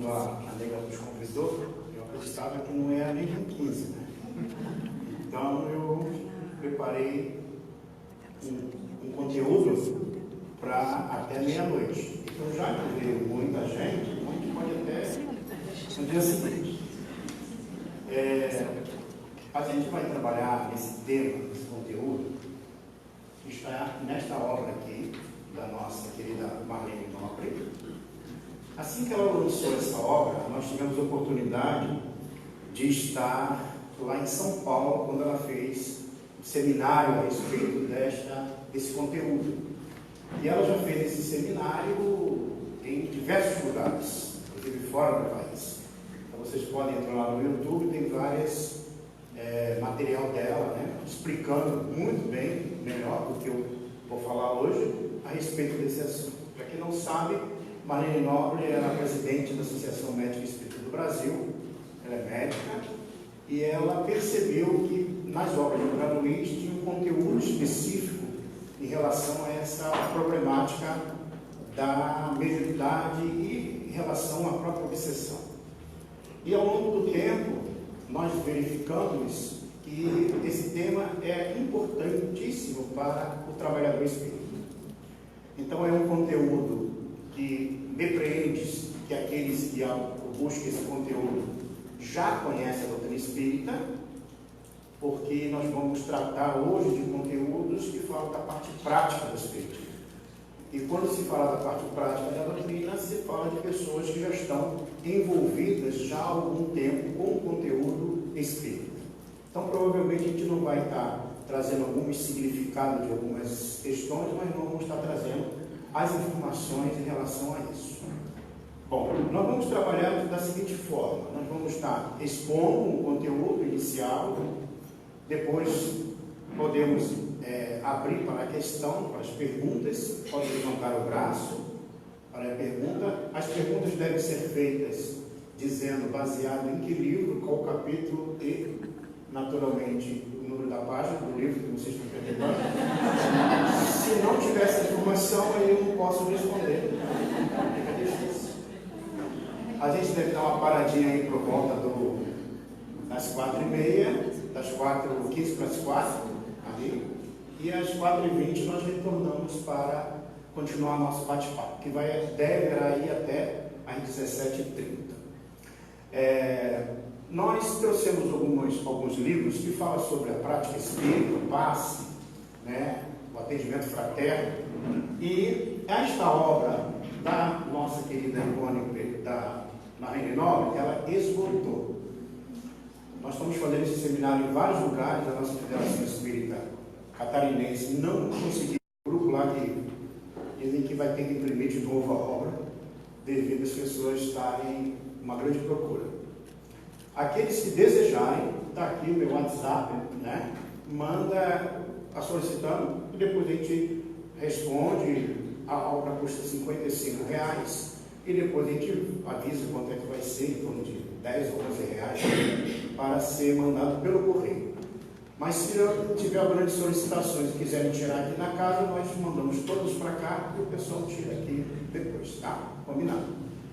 quando a nega nos convidou, eu acreditava que não era nem 15, né? Então eu preparei um conteúdo para até meia-noite. Então já que veio muita gente, a gente pode até no dia seguinte. A gente vai trabalhar nesse tema, nesse conteúdo, que está nesta obra aqui, da nossa querida Marlene Nobre. Assim que ela lançou essa obra, nós tivemos a oportunidade de estar lá em São Paulo, quando ela fez um seminário a respeito desse conteúdo. E ela já fez esse seminário em diversos lugares, inclusive fora do país. Então vocês podem entrar lá no YouTube, tem vários material dela, né, explicando muito bem, melhor do que eu vou falar hoje, a respeito desse assunto. Para quem não sabe, Marlene Nobre é a presidente da Associação Médica Espírita do Brasil, ela é médica, e ela percebeu que nas obras de André Luiz tinha um conteúdo específico em relação a essa problemática da mediunidade e em relação à própria obsessão. E ao longo do tempo, nós verificamos que esse tema é importantíssimo para o trabalhador espírita. Então é um conteúdo que depreende que aqueles que buscam esse conteúdo já conhecem a doutrina espírita, porque nós vamos tratar hoje de conteúdos que falam da parte prática do espírito. E quando se fala da parte prática da doutrina, se fala de pessoas que já estão envolvidas já há algum tempo com o conteúdo espírita. Então, provavelmente, a gente não vai estar trazendo algum significado de algumas questões, mas não vamos estar trazendo as informações em relação a isso. Bom, nós vamos trabalhar da seguinte forma: nós vamos estar expondo um conteúdo inicial, depois podemos abrir para a questão, para as perguntas, pode levantar o braço para a pergunta. As perguntas devem ser feitas dizendo baseado em que livro, qual capítulo e, naturalmente, o número da página do livro que vocês estão perguntando. Se não tiver essa informação, aí eu não posso responder. Fica difícil. A gente deve dar uma paradinha aí por volta das 4h30, das 4h15 para as 4, ali. E às 4h20 nós retornamos para continuar nosso bate-papo, que deve ir até às 17h30. Nós trouxemos alguns livros que falam sobre a prática espírita, o passe, né, o atendimento fraterno, e esta obra da nossa querida Ivone, da Marlene Nobre, ela esgotou. Nós estamos fazendo esse seminário em vários lugares da nossa Federação Espírita Catarinense, não consegui um grupo lá que dizem que vai ter que imprimir de novo a obra, devido às pessoas estarem uma grande procura. Aqueles que desejarem, está aqui o meu WhatsApp, né? Manda solicitando, e depois a gente responde. A obra custa R$55, e depois a gente avisa quanto é que vai ser, em torno de R$10 ou R$11, para ser mandado pelo correio. Mas se tiver grandes solicitações e quiserem tirar aqui na casa, nós mandamos todos para cá e o pessoal tira aqui depois, tá? Combinado?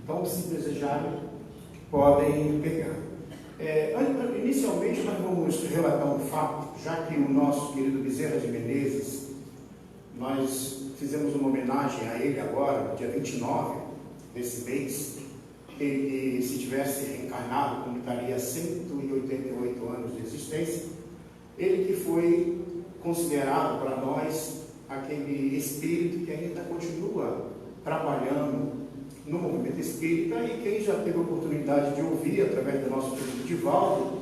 Então, se desejarem, podem pegar. Inicialmente, nós vamos relatar um fato, já que o nosso querido Bezerra de Menezes, nós fizemos uma homenagem a ele agora, dia 29 desse mês. Ele, se tivesse reencarnado, completaria 188 anos de existência. Ele que foi considerado para nós aquele espírito que ainda continua trabalhando no movimento espírita, e quem já teve a oportunidade de ouvir, através do nosso querido Divaldo,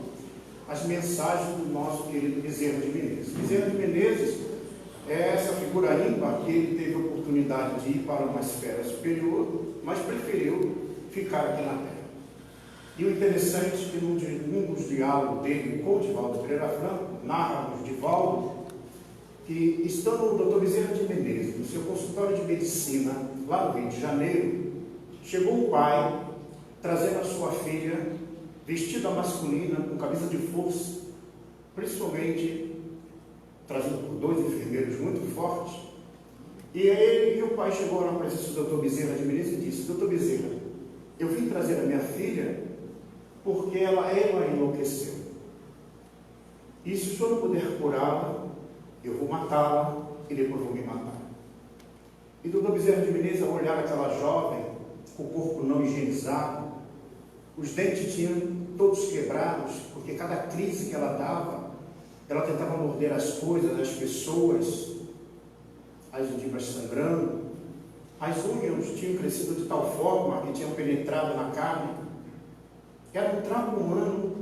as mensagens do nosso querido Bezerra de Menezes. Bezerra de Menezes é essa figura ímpar que ele teve a oportunidade de ir para uma esfera superior, mas preferiu ficar aqui na Terra. E o interessante é que num dos diálogos dele com o Divaldo Pereira Franco, narra-nos Divaldo que, estando o Dr. Bezerra de Menezes no seu consultório de medicina, lá no Rio de Janeiro, chegou um pai trazendo a sua filha vestida masculina, com camisa de força, principalmente trazido por dois enfermeiros muito fortes. E o pai chegou na presença do Dr. Bezerra de Menezes e disse: Dr. Bezerra, eu vim trazer a minha filha, porque ela enlouqueceu. E se o senhor não puder curá-la, eu vou matá-la e depois vou me matar. E doutor Bezerra de Menezes, ao olhar aquela jovem, com o corpo não higienizado, os dentes tinham todos quebrados, porque cada crise que ela dava, ela tentava morder as coisas, as pessoas, as gengivas sangrando, as unhas tinham crescido de tal forma que tinham penetrado na carne. Era um trapo humano,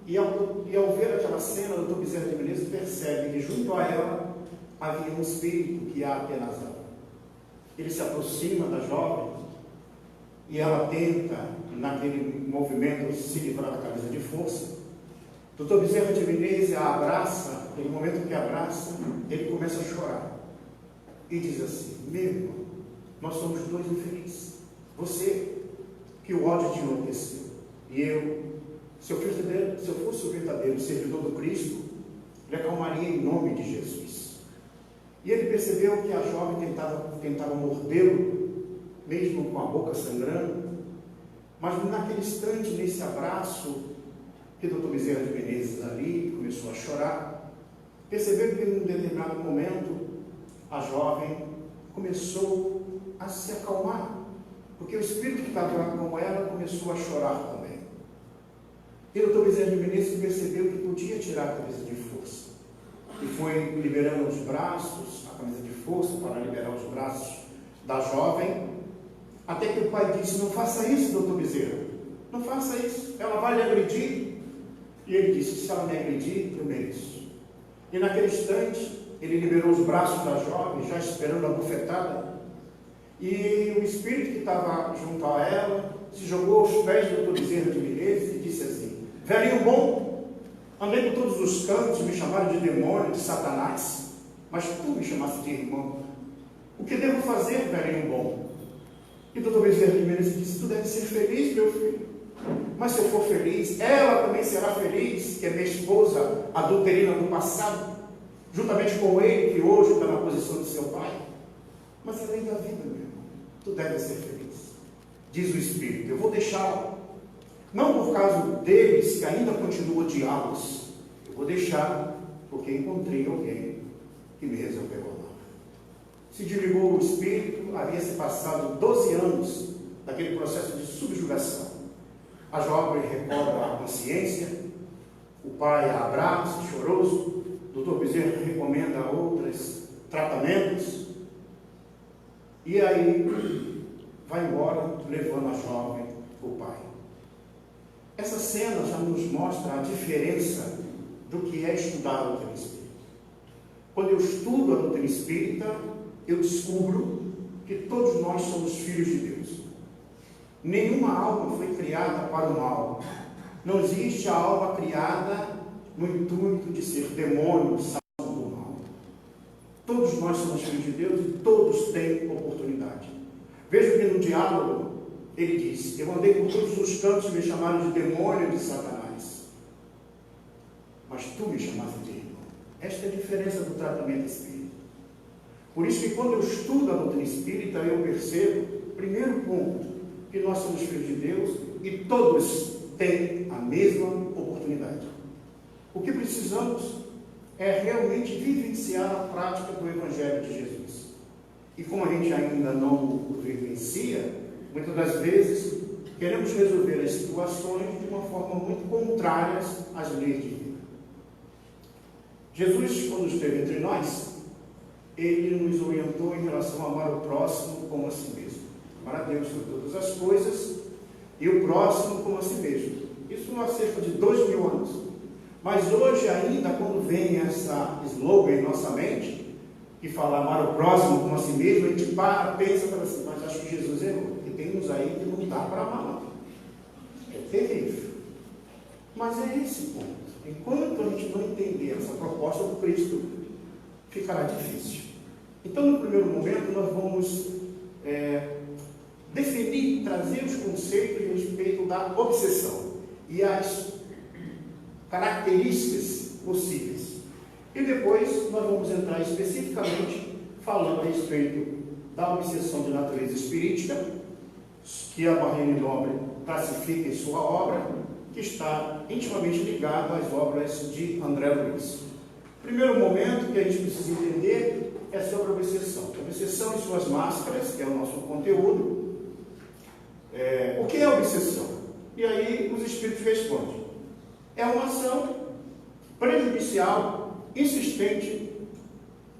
e ao ver aquela cena, o doutor Bezerra de Menezes percebe que junto a ela havia um espírito que a apenazava. Ele se aproxima da jovem e ela tenta, naquele movimento, se livrar da camisa de força. Doutor Bezerra de Menezes a abraça, no momento que abraça, ele começa a chorar e diz assim: meu irmão, nós somos dois infelizes. Você, que o ódio te enlouqueceu, e eu, se eu fosse o verdadeiro servidor do Cristo, lhe acalmaria em nome de Jesus. E ele percebeu que a jovem tentava mordê-lo, mesmo com a boca sangrando, mas naquele instante, nesse abraço, que o doutor Bezerra de Menezes ali começou a chorar, percebeu que em um determinado momento a jovem começou a se acalmar, porque o espírito que estava com ela começou a chorar também. E o doutor Bezerra de Menezes percebeu que podia tirar a camisa de força, e foi liberando os braços, a camisa de força, para liberar os braços da jovem, até que o pai disse: não faça isso, doutor Bezerra, não faça isso, ela vai lhe agredir. E ele disse: se ela me agredir, eu mereço. E naquele instante, ele liberou os braços da jovem, já esperando a bufetada, e o espírito que estava junto a ela se jogou aos pés do doutor Bezerra de Menezes e disse assim: velhinho bom, andei por todos os cantos, me chamaram de demônio, de Satanás, mas tu me chamaste de irmão. O que devo fazer, velhinho bom? E o doutor Bezerra de Menezes disse: tu deve ser feliz, meu filho. Mas se eu for feliz, ela também será feliz, que é minha esposa adulterina do passado, juntamente com ele, que hoje está na posição de seu pai. Mas além da vida, meu irmão, tu deves ser feliz. Diz o Espírito: eu vou deixá-la. Não por causa deles, que ainda continuam odiá-los. Eu vou deixar porque encontrei alguém que me resolveu amar. Se desligou o Espírito, havia se passado 12 anos daquele processo de subjugação. A jovem recobra a consciência, o pai a abraça, choroso. O doutor Bezerra recomenda outros tratamentos, e aí vai embora, levando a jovem o pai. Essa cena já nos mostra a diferença do que é estudar a doutrina espírita. Quando eu estudo a doutrina espírita, eu descubro que todos nós somos filhos de Deus. Nenhuma alma foi criada para o mal. Não existe a alma criada no intuito de ser demônio, salvo do mal. Todos nós somos filhos de Deus e todos têm oportunidade. Veja que no diálogo ele diz: eu andei por todos os cantos e me chamaram de demônio, de Satanás, mas tu me chamaste de irmão. Esta é a diferença do tratamento espírita. Por isso que quando eu estudo a doutrina espírita, eu percebo, primeiro ponto, que nós somos filhos de Deus e todos têm a mesma oportunidade. O que precisamos é realmente vivenciar a prática do Evangelho de Jesus. E como a gente ainda não o vivencia, muitas das vezes queremos resolver as situações de uma forma muito contrária às leis de vida. Jesus, quando esteve entre nós, ele nos orientou em relação a amar o próximo como a si mesmo. Amar a Deus sobre todas as coisas e o próximo como a si mesmo. Isso há cerca de 2000 anos. Mas hoje ainda, quando vem essa slogan em nossa mente, que fala amar o próximo como a si mesmo, a gente para, pensa e fala assim: mas acho que Jesus errou, que tem uns aí que não dá para amar não. É terrível. Mas é esse ponto. Enquanto a gente não entender essa proposta do Cristo, ficará difícil. Então, no primeiro momento, nós vamos definir, trazer os conceitos a respeito da obsessão e as características possíveis. E depois nós vamos entrar especificamente falando a respeito da obsessão de natureza espírita, que a Marlene Nobre classifica em sua obra, que está intimamente ligado às obras de André Luiz. O primeiro momento que a gente precisa entender é sobre a obsessão. A obsessão e suas máscaras, que é o nosso conteúdo. O que é a obsessão? E aí os espíritos respondem. É uma ação prejudicial, insistente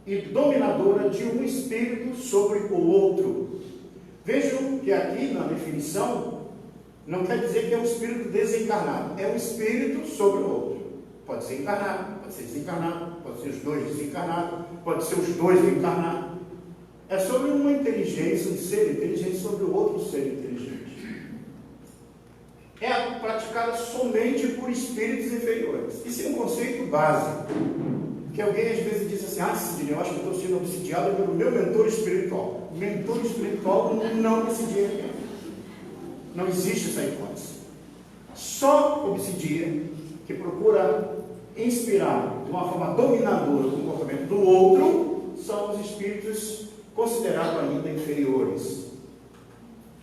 e dominadora de um espírito sobre o outro. Vejam que aqui na definição não quer dizer que é um espírito desencarnado, é um espírito sobre o outro. Pode ser encarnado, pode ser desencarnado, pode ser os dois desencarnados, pode ser os dois encarnados. É sobre uma inteligência, um ser inteligente sobre o outro ser inteligente. É praticada somente por espíritos inferiores. Isso é um conceito básico. Que alguém às vezes diz assim, Sidney, eu acho que eu estou sendo obsidiado pelo meu mentor espiritual. O mentor espiritual não obsidia ninguém. Não existe essa hipótese. Só obsidia que procura inspirar de uma forma dominadora o comportamento do outro são os espíritos considerados ainda inferiores.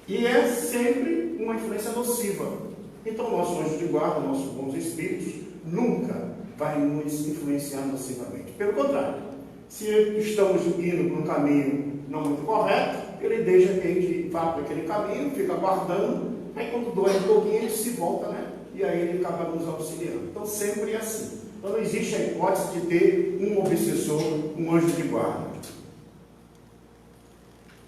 E é sempre uma influência nociva. Então, nosso anjo de guarda, nossos bons espíritos, nunca vai nos influenciar nocivamente. Pelo contrário, se estamos indo por um caminho não muito correto, ele deixa que a gente vá por aquele caminho, fica aguardando, aí quando dói um pouquinho, ele se volta, né? E aí ele acaba nos auxiliando. Então, sempre é assim. Então, não existe a hipótese de ter um obsessor, um anjo de guarda.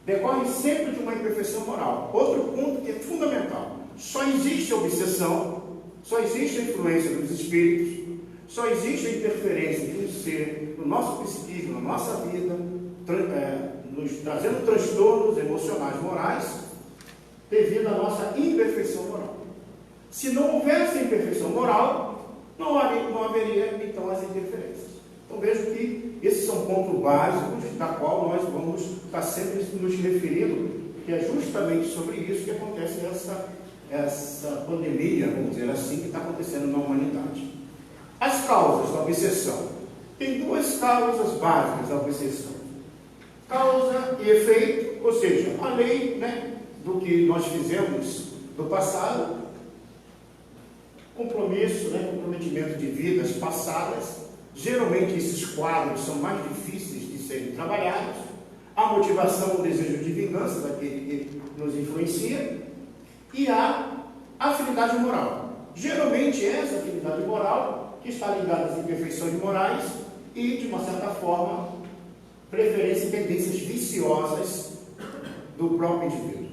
Decorre sempre de uma imperfeição moral. Outro ponto que é fundamental. Só existe a obsessão, só existe a influência dos espíritos, só existe a interferência de um ser no nosso psiquismo, na nossa vida, nos trazendo transtornos emocionais, morais, devido à nossa imperfeição moral. Se não houvesse imperfeição moral, não haveria então as interferências. Então vejo que esses são pontos básicos da qual nós vamos estar sempre nos referindo, que é justamente sobre isso que acontece essa pandemia, vamos dizer assim, que está acontecendo na humanidade. As causas da obsessão. Tem duas causas básicas da obsessão. Causa e efeito, ou seja, a lei, né, do que nós fizemos do passado, compromisso, né, comprometimento de vidas passadas. Geralmente esses quadros são mais difíceis de serem trabalhados. A motivação, o desejo de vingança daquele que nos influencia e a afinidade moral. Geralmente essa afinidade moral que está ligada às imperfeições morais e, de uma certa forma, preferência e tendências viciosas do próprio indivíduo.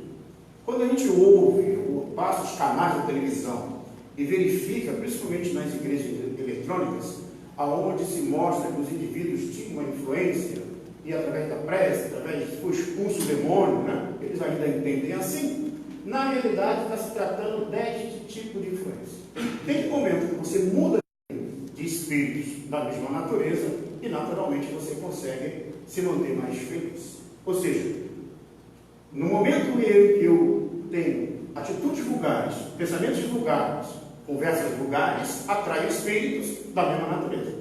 Quando a gente ouve ou passa os canais da televisão e verifica, principalmente nas igrejas eletrônicas, aonde se mostra que os indivíduos tinham uma influência e através da prece, através do expulso o demônio, né? Eles ainda entendem assim. Na realidade, está se tratando deste tipo de influência. Tem um momento que você muda de espíritos da mesma natureza e naturalmente você consegue se manter mais feliz. Ou seja, no momento que eu tenho atitudes vulgares, pensamentos vulgares, conversas vulgares, atrai espíritos da mesma natureza.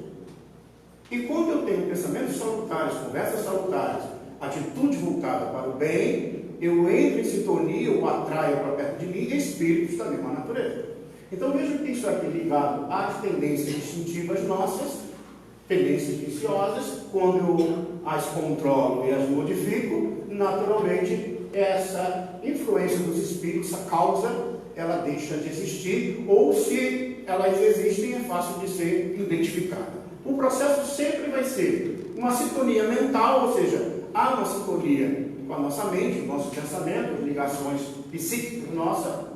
E quando eu tenho pensamentos salutares, conversas salutares, atitude voltada para o bem, eu entro em sintonia, eu atraio para perto de mim espíritos da mesma natureza. Então veja que isso aqui ligado às tendências instintivas nossas, tendências viciosas, quando eu as controlo e as modifico, naturalmente essa influência dos espíritos, a causa, ela deixa de existir, ou se elas existem, é fácil de ser identificada. O processo sempre vai ser uma sintonia mental, ou seja, há uma sintonia com a nossa mente, os nossos pensamentos, ligações psíquicas nossas,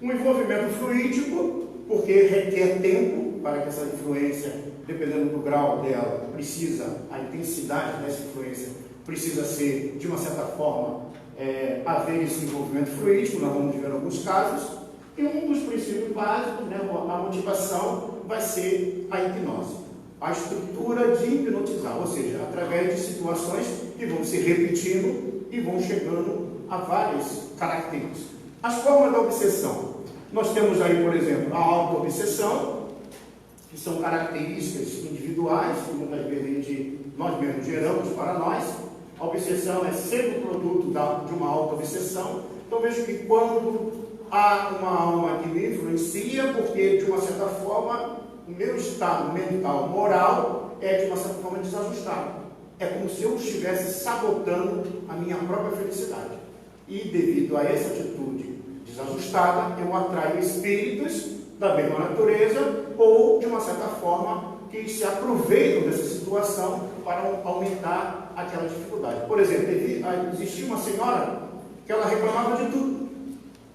um envolvimento fluídico, porque requer tempo para que essa influência, dependendo do grau dela, a intensidade dessa influência precisa ser, de uma certa forma, haver esse envolvimento fluídico, nós vamos ver alguns casos, e um dos princípios básicos, né, a motivação, vai ser a hipnose, a estrutura de hipnotizar, ou seja, através de situações que vão se repetindo e vão chegando a várias características. As formas da obsessão. Nós temos aí, por exemplo, a auto-obsessão, que são características individuais, que muitas vezes nós mesmos geramos para nós. A obsessão é sempre o produto de uma auto-obsessão, Então vejo que quando há uma alma que me influencia, porque de uma certa forma o meu estado mental, moral, é de uma certa forma desajustado. É como se eu estivesse sabotando a minha própria felicidade. E devido a essa atitude desajustada, eu atraio espíritos da mesma natureza ou, de uma certa forma, que se aproveitam dessa situação para aumentar aquela dificuldade. Por exemplo, existia uma senhora que ela reclamava de tudo.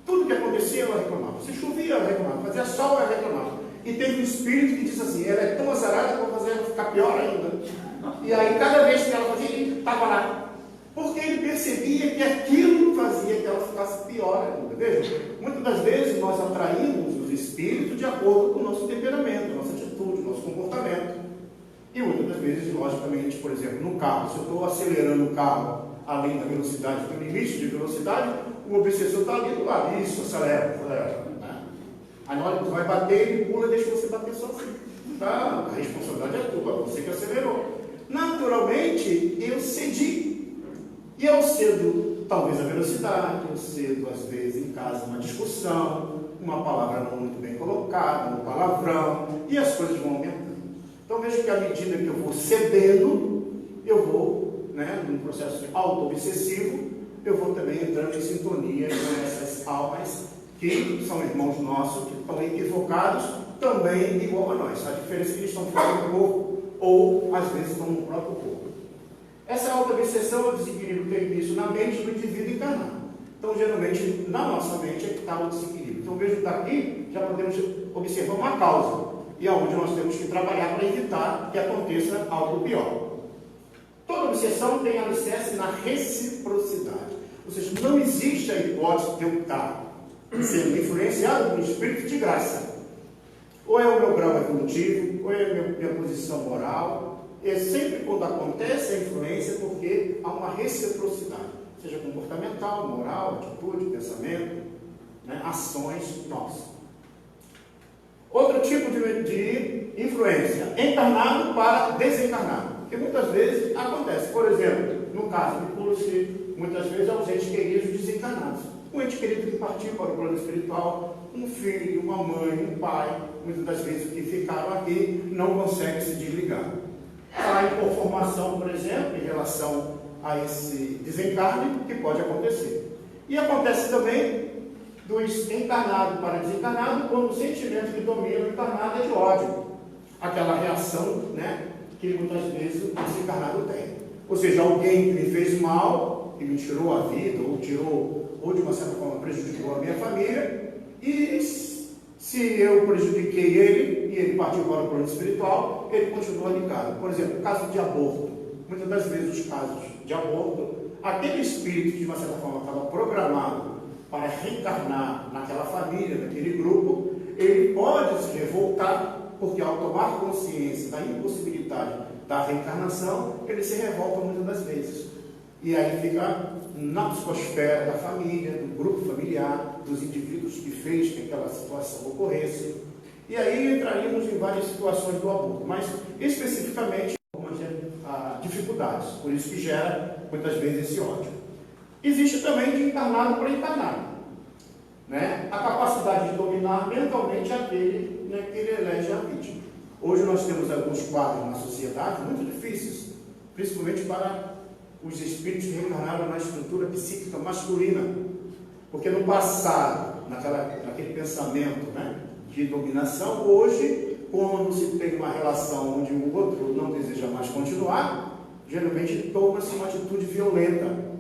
Tudo que acontecia, ela reclamava. Se chovia, ela reclamava. Fazia sol, ela reclamava. E teve um espírito que disse assim, ela é tão azarada que eu vou fazer ela ficar pior ainda. E aí, cada vez que ela fazia, ele estava lá. Porque ele percebia que aquilo fazia que ela ficasse pior ainda. Veja, muitas das vezes nós atraímos os espíritos de acordo com o nosso temperamento, nossa atitude, nosso comportamento. E muitas das vezes, logicamente, por exemplo, no carro, se eu estou acelerando o carro além da velocidade, do limite de velocidade, o obsessor está ali do lado. Isso, acelera. Né? Aí na hora que vai bater, ele pula e deixa você bater sozinho. Tá? A responsabilidade é tua, você que acelerou. Naturalmente, eu cedi. E eu cedo, talvez, a velocidade, eu cedo, às vezes, em casa, uma discussão, uma palavra não muito bem colocada, um palavrão, e as coisas vão aumentando. Então, vejo que à medida que eu vou cedendo, eu vou, num processo auto-obsessivo, eu vou também entrando em sintonia com essas almas que são irmãos nossos, que estão equivocados, também igual a nós. A diferença é que eles estão fora do corpo, ou, às vezes, estão no próprio corpo. Essa auto-obsessão é o desequilíbrio que tem início na mente do indivíduo encarnado. Então, geralmente, na nossa mente é que está o desequilíbrio. Então, vejo daqui, já podemos observar uma causa, e aonde nós temos que trabalhar para evitar que aconteça algo pior. Toda obsessão tem alicerce na reciprocidade. Ou seja, não existe a hipótese de eu estar sendo influenciado por um espírito de graça. Ou é o meu grau evolutivo, ou é a minha posição moral. É sempre quando acontece a influência, porque há uma reciprocidade, seja comportamental, moral, atitude, pensamento, ações nossas. Outro tipo de influência, encarnado para desencarnado, que muitas vezes acontece. Por exemplo, no caso de Pulse, muitas vezes aos entes queridos desencarnados. Um ente querido que partiu para o plano espiritual, um filho, uma mãe, um pai, muitas das vezes que ficaram aqui não conseguem se desligar. Há formação, por exemplo, em relação a esse desencarne, que pode acontecer. E acontece também dos encarnados para desencarnado, quando o sentimento que domina o encarnado é de ódio. Aquela reação, que muitas vezes o desencarnado tem. Ou seja, alguém que me fez mal, que me tirou a vida, ou de uma certa forma prejudicou a minha família, e se eu prejudiquei ele, e ele partiu para o plano espiritual, ele continua ligado. Por exemplo, o caso de aborto. Muitas das vezes os casos de aborto, aquele espírito que de uma certa forma estava programado para reencarnar naquela família, naquele grupo, ele pode se revoltar, porque ao tomar consciência da impossibilidade da reencarnação, ele se revolta muitas das vezes. E aí fica na psicosfera da família, do grupo familiar, dos indivíduos que fez que aquela situação ocorresse. E aí entraríamos em várias situações do aborto, mas especificamente algumas dificuldades, por isso que gera muitas vezes esse ódio. Existe também de encarnado para encarnado. A capacidade de dominar mentalmente aquele que ele elege a vítima. Hoje nós temos alguns quadros na sociedade muito difíceis, principalmente para os espíritos que reencarnaram na estrutura psíquica masculina, porque no passado, naquele pensamento de dominação, hoje, quando se tem uma relação onde o outro não deseja mais continuar, geralmente toma-se uma atitude violenta.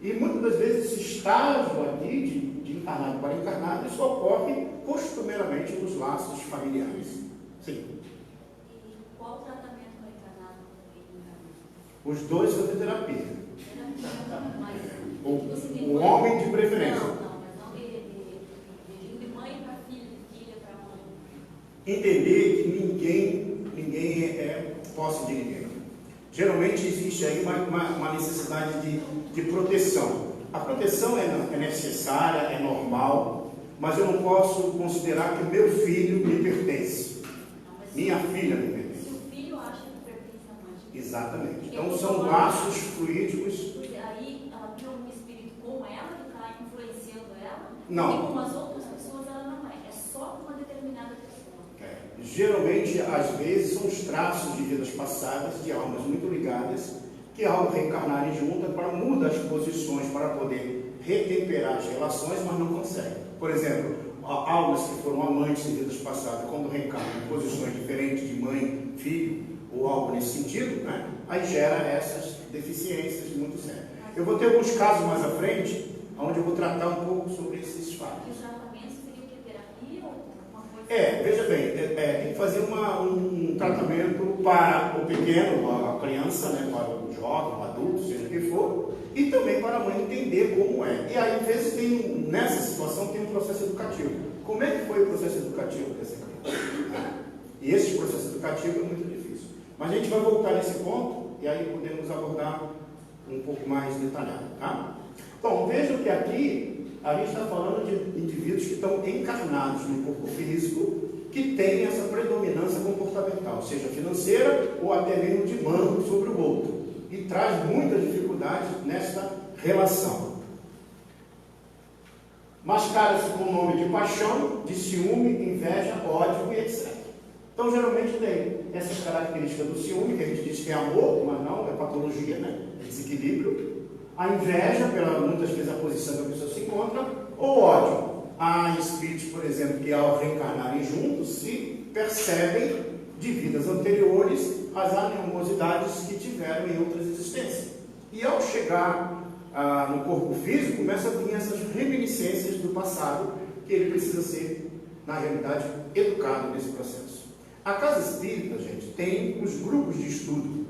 E muitas das vezes esse estágio aqui de encarnado para encarnado, isso ocorre costumeiramente nos laços familiares. Sim. E qual o tratamento para encarnado e encarnado? Os dois fazem terapia. Mas, o homem de preferência. Mas não de mãe para filha, de filha para mãe. Entender que ninguém é posse de ninguém. Geralmente existe aí uma necessidade de proteção. A proteção é necessária, é normal, mas eu não posso considerar que meu filho me pertence. Minha filha me pertence. Se o filho acha que pertence à mãe. Exatamente. Então são laços fluídicos. Aí ela tem um espírito com ela que está influenciando Não. E com as outras pessoas ela não é. É só com uma determinada pessoa. Geralmente, às vezes, são os traços de vidas passadas, de almas muito ligadas, que ao reencarnarem juntas, mudam as posições para poder retemperar as relações, mas não conseguem. Por exemplo, almas que foram amantes de vidas passadas, quando reencarnam em posições diferentes de mãe, filho, ou algo nesse sentido, né? Aí gera essas deficiências muito sérias. Eu vou ter alguns casos mais à frente, onde eu vou tratar um pouco sobre esses fatos. E o tratamento seria o que? Terapia ou alguma coisa? Veja bem, tem que fazer um tratamento para o pequeno, a criança, né, para o jovem, o adulto, seja o que for, e também para a mãe entender como é. E aí, às vezes, nessa situação, tem um processo educativo. Como é que foi o processo educativo dessa criança? E esse processo educativo é muito difícil. Mas a gente vai voltar nesse ponto, e aí podemos abordar um pouco mais detalhado, tá? Bom, vejam que aqui a gente está falando de indivíduos que estão encarnados no corpo físico, que têm essa predominância comportamental, seja financeira ou até mesmo de mando sobre o outro, e traz muita dificuldade nesta relação. Mascara-se com o nome de paixão, de ciúme, inveja, ódio e etc. Então, geralmente tem essas características do ciúme, que a gente diz que é amor, mas não, é patologia, né? É desequilíbrio. A inveja, pela muitas vezes a posição que a pessoa se encontra, ou ódio. Há espíritos, por exemplo, que ao reencarnarem juntos, se percebem de vidas anteriores as animosidades que tiveram em outras existências. E ao chegar no corpo físico, começa a vir essas reminiscências do passado, que ele precisa ser, na realidade, educado nesse processo. A Casa Espírita, gente, tem os grupos de estudo.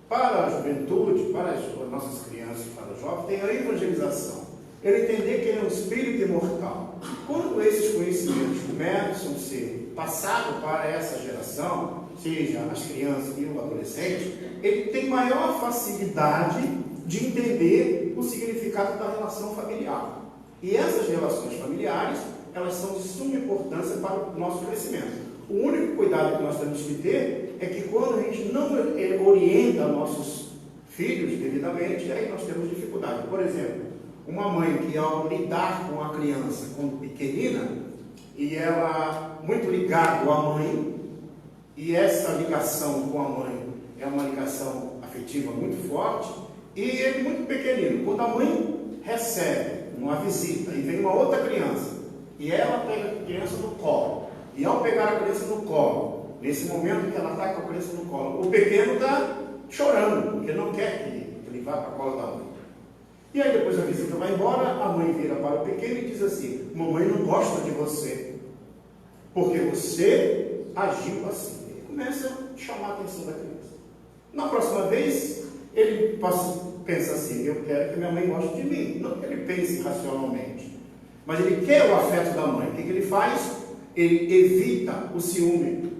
Para a juventude, para as nossas crianças, para os jovens, tem a evangelização. Ele entender que ele é um espírito imortal. Quando esses conhecimentos começam a ser passados para essa geração, seja as crianças e o adolescente, ele tem maior facilidade de entender o significado da relação familiar. E essas relações familiares, elas são de suma importância para o nosso crescimento. O único cuidado que nós temos que ter é que quando a gente não orienta nossos filhos devidamente, aí nós temos dificuldade. Por exemplo, uma mãe que ao lidar com a criança quando pequenina, e ela muito ligada à mãe, e essa ligação com a mãe é uma ligação afetiva muito forte, e ele muito pequenino. Quando a mãe recebe uma visita e vem uma outra criança, e ela pega a criança no colo, e ao pegar a criança no colo, nesse momento que ela está com a criança no colo, o pequeno está chorando, porque não quer que ele vá para a cola da mãe. E aí depois a visita vai embora, a mãe vira para o pequeno e diz assim: mamãe não gosta de você, porque você agiu assim. Ele começa a chamar a atenção da criança. Na próxima vez, ele pensa assim: eu quero que minha mãe goste de mim. Não que ele pense racionalmente, mas ele quer o afeto da mãe. O que ele faz? Ele evita o ciúme.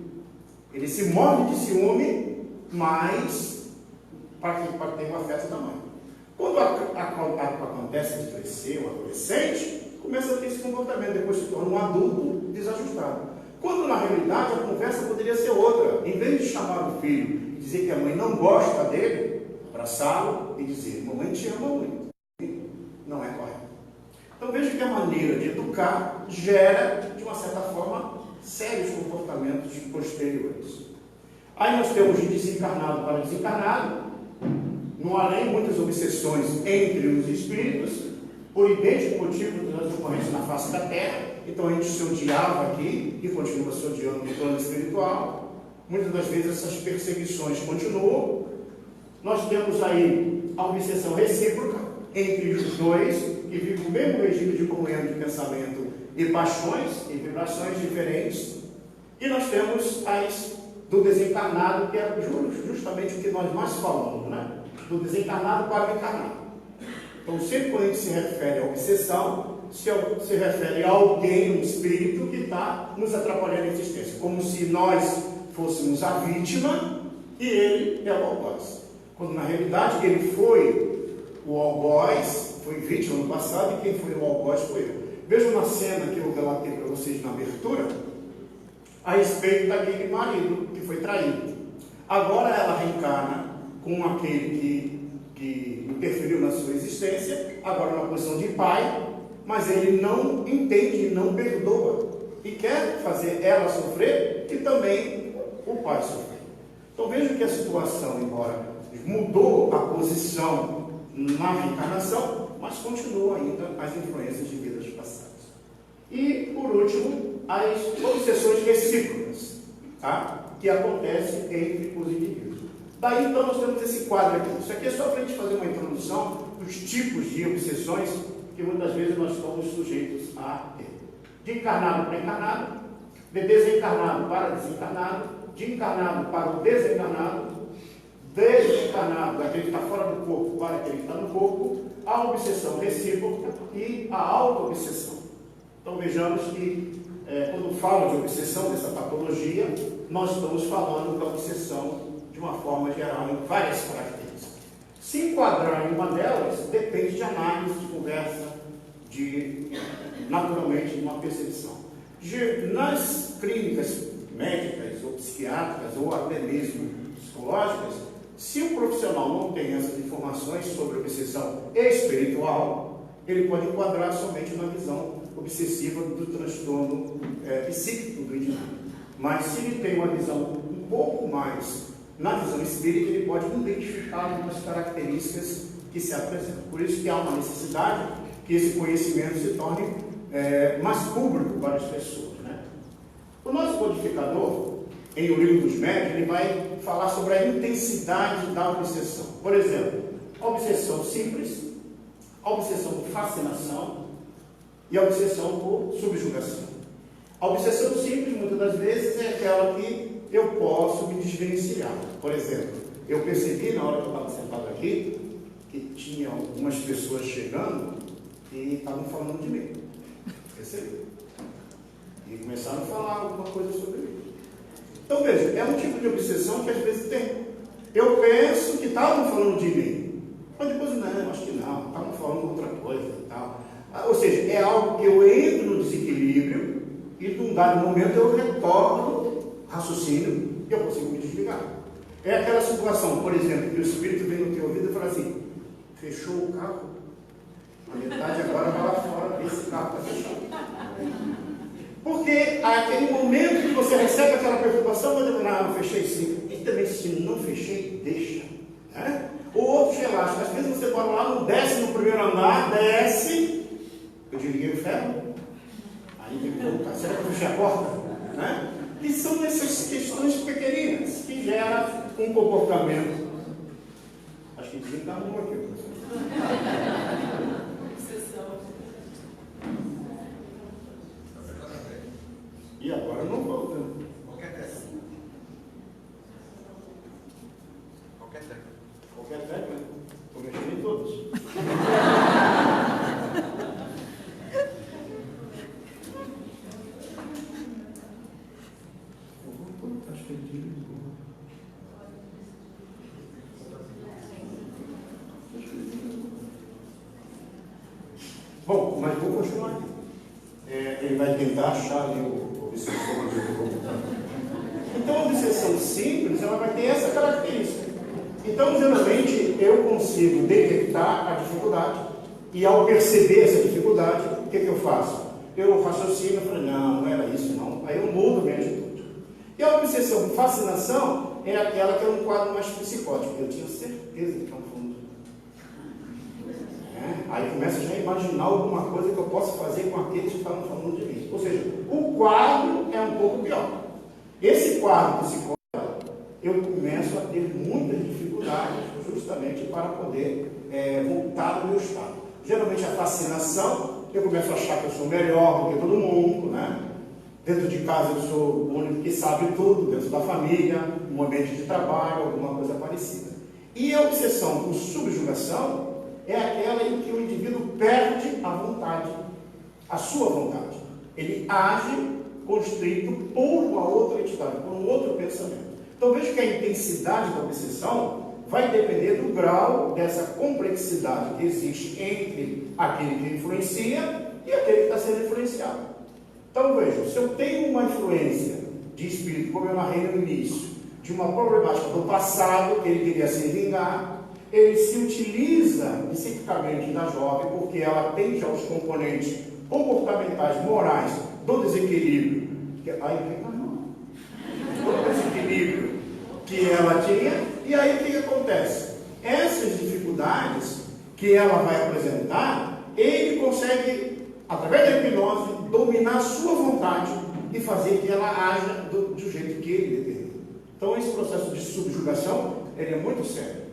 Ele se move de ciúme, mas para ter o afeto da mãe. Quando acontece de crescer, o adolescente começa a ter esse comportamento, depois se torna um adulto desajustado. Quando na realidade a conversa poderia ser outra. Em vez de chamar o filho e dizer que a mãe não gosta dele, abraçá-lo e dizer: mamãe te ama muito. Não é correto. Então veja que a maneira de educar gera, de uma certa forma, sérios comportamentos posteriores. Aí nós temos de desencarnado para desencarnado, no além, muitas obsessões entre os espíritos, por idêntico motivo das ocorrências na face da Terra. Então a gente se odiava aqui e continua se odiando no plano espiritual. Muitas das vezes essas perseguições continuam. Nós temos aí a obsessão recíproca entre os dois, que vivem o mesmo regime de comunhão de pensamento e paixões e vibrações diferentes. E nós temos as do desencarnado, que é justamente o que nós mais falamos, né? Do desencarnado para o encarnado. Então, sempre quando a gente se refere à obsessão, se refere a alguém, um espírito que está nos atrapalhando a existência, como se nós fôssemos a vítima e ele é o algoz. Quando na realidade ele foi o algoz, foi vítima no passado, e quem foi o algoz foi eu. Vejam uma cena que eu relatei para vocês na abertura, a respeito daquele marido que foi traído. Agora ela reencarna com aquele que interferiu na sua existência, agora na posição de pai, mas ele não entende, não perdoa, e quer fazer ela sofrer e também o pai sofrer. Então veja que a situação, embora mudou a posição na reencarnação, mas continua ainda as influências de vidas passadas. E, por último, as obsessões recíprocas, tá? Que acontecem entre os indivíduos. Daí, então, nós temos esse quadro aqui. Isso aqui é só para a gente fazer uma introdução dos tipos de obsessões que muitas vezes nós estamos sujeitos a ter. De encarnado para encarnado, de desencarnado para desencarnado, de encarnado para o desencarnado, desencarnado daquele que está fora do corpo para aquele que está no corpo, a obsessão recíproca e a auto-obsessão. Então vejamos que quando falo de obsessão, dessa patologia, nós estamos falando da obsessão de uma forma geral em várias características. Se enquadrar em uma delas depende de análise, de conversa, naturalmente de uma percepção. Nas clínicas médicas ou psiquiátricas ou até mesmo psicológicas, se o profissional não tem essas informações sobre obsessão espiritual, ele pode enquadrar somente na visão obsessiva do transtorno psíquico do indivíduo. Mas se ele tem uma visão um pouco mais na visão espírita, ele pode identificar algumas características que se apresentam. Por isso que há uma necessidade que esse conhecimento se torne mais público para as pessoas, né? O nosso codificador, em O Livro dos Médiuns, ele vai falar sobre a intensidade da obsessão. Por exemplo, a obsessão simples, a obsessão por fascinação e a obsessão por subjugação. A obsessão simples, muitas das vezes, é aquela que eu posso me desvencilhar. Por exemplo, eu percebi na hora que eu estava sentado aqui, que tinha algumas pessoas chegando e estavam falando de mim. Percebi? E começaram a falar alguma coisa sobre mim. Então veja, é um tipo de obsessão que às vezes tem. Eu penso que estavam falando de mim, mas depois não, acho que não, estavam falando outra coisa e tal. Ou seja, é algo que eu entro no desequilíbrio e num dado momento eu retorno raciocínio e eu consigo me desligar. É aquela situação, por exemplo, que o espírito vem no teu ouvido e fala assim: fechou o carro? A metade agora vai lá fora ver se o carro está fechado. Porque aquele momento que você recebe aquela perturbação, você diz: não fechei sim. E também, se não fechei, deixa. Né? O outro relaxa. Às vezes você mora lá, não desce no primeiro andar, desce. Eu desliguei o ferro. Aí tem que perguntar: será que eu fechei a porta? Né? E são essas questões pequeninas que geram um comportamento. Acho que tinha que dar um aqui, professor. E agora não voltando. Qualquer tecla. Qualquer tecla. Qualquer tecla. Estou mexendo em todos. Acho que ele desligou. Bom, mas vou continuar aqui. Ele vai tentar achar ali o obsessão do computador. Então, a obsessão simples, ela vai ter essa característica. Então, geralmente, eu consigo detectar a dificuldade. E ao perceber essa dificuldade, o que eu faço? Eu raciocino e falo: não era isso não. Aí eu mudo minha atitude. E a obsessão por fascinação é aquela que é um quadro mais psicótico. Eu tinha certeza que estão falando. Aí começa já a imaginar alguma coisa que eu posso fazer com aqueles que estavam falando de mim. Ou seja, o quadro é um pouco pior. Esse quadro psicótico, eu começo a ter muitas dificuldades justamente para poder voltar ao meu estado. Geralmente a fascinação, eu começo a achar que eu sou melhor do que todo mundo, né? Dentro de casa eu sou o único que sabe tudo, dentro da família, no ambiente de trabalho, alguma coisa parecida. E a obsessão por subjugação é aquela em que o indivíduo perde a vontade, a sua vontade. Ele age constrito por uma outra entidade, por um outro pensamento. Então veja que a intensidade da obsessão vai depender do grau dessa complexidade que existe entre aquele que influencia e aquele que está sendo influenciado. Então veja, se eu tenho uma influência de espírito, como eu narrei no início, de uma problemática do passado que ele queria se vingar, ele se utiliza psiquicamente da jovem porque ela atende aos componentes comportamentais, morais, do desequilíbrio, do desequilíbrio que ela tinha, e aí o que acontece? Essas dificuldades que ela vai apresentar, ele consegue, através da hipnose, dominar a sua vontade e fazer que ela haja do jeito que ele determina. Então esse processo de subjugação, ele é muito sério.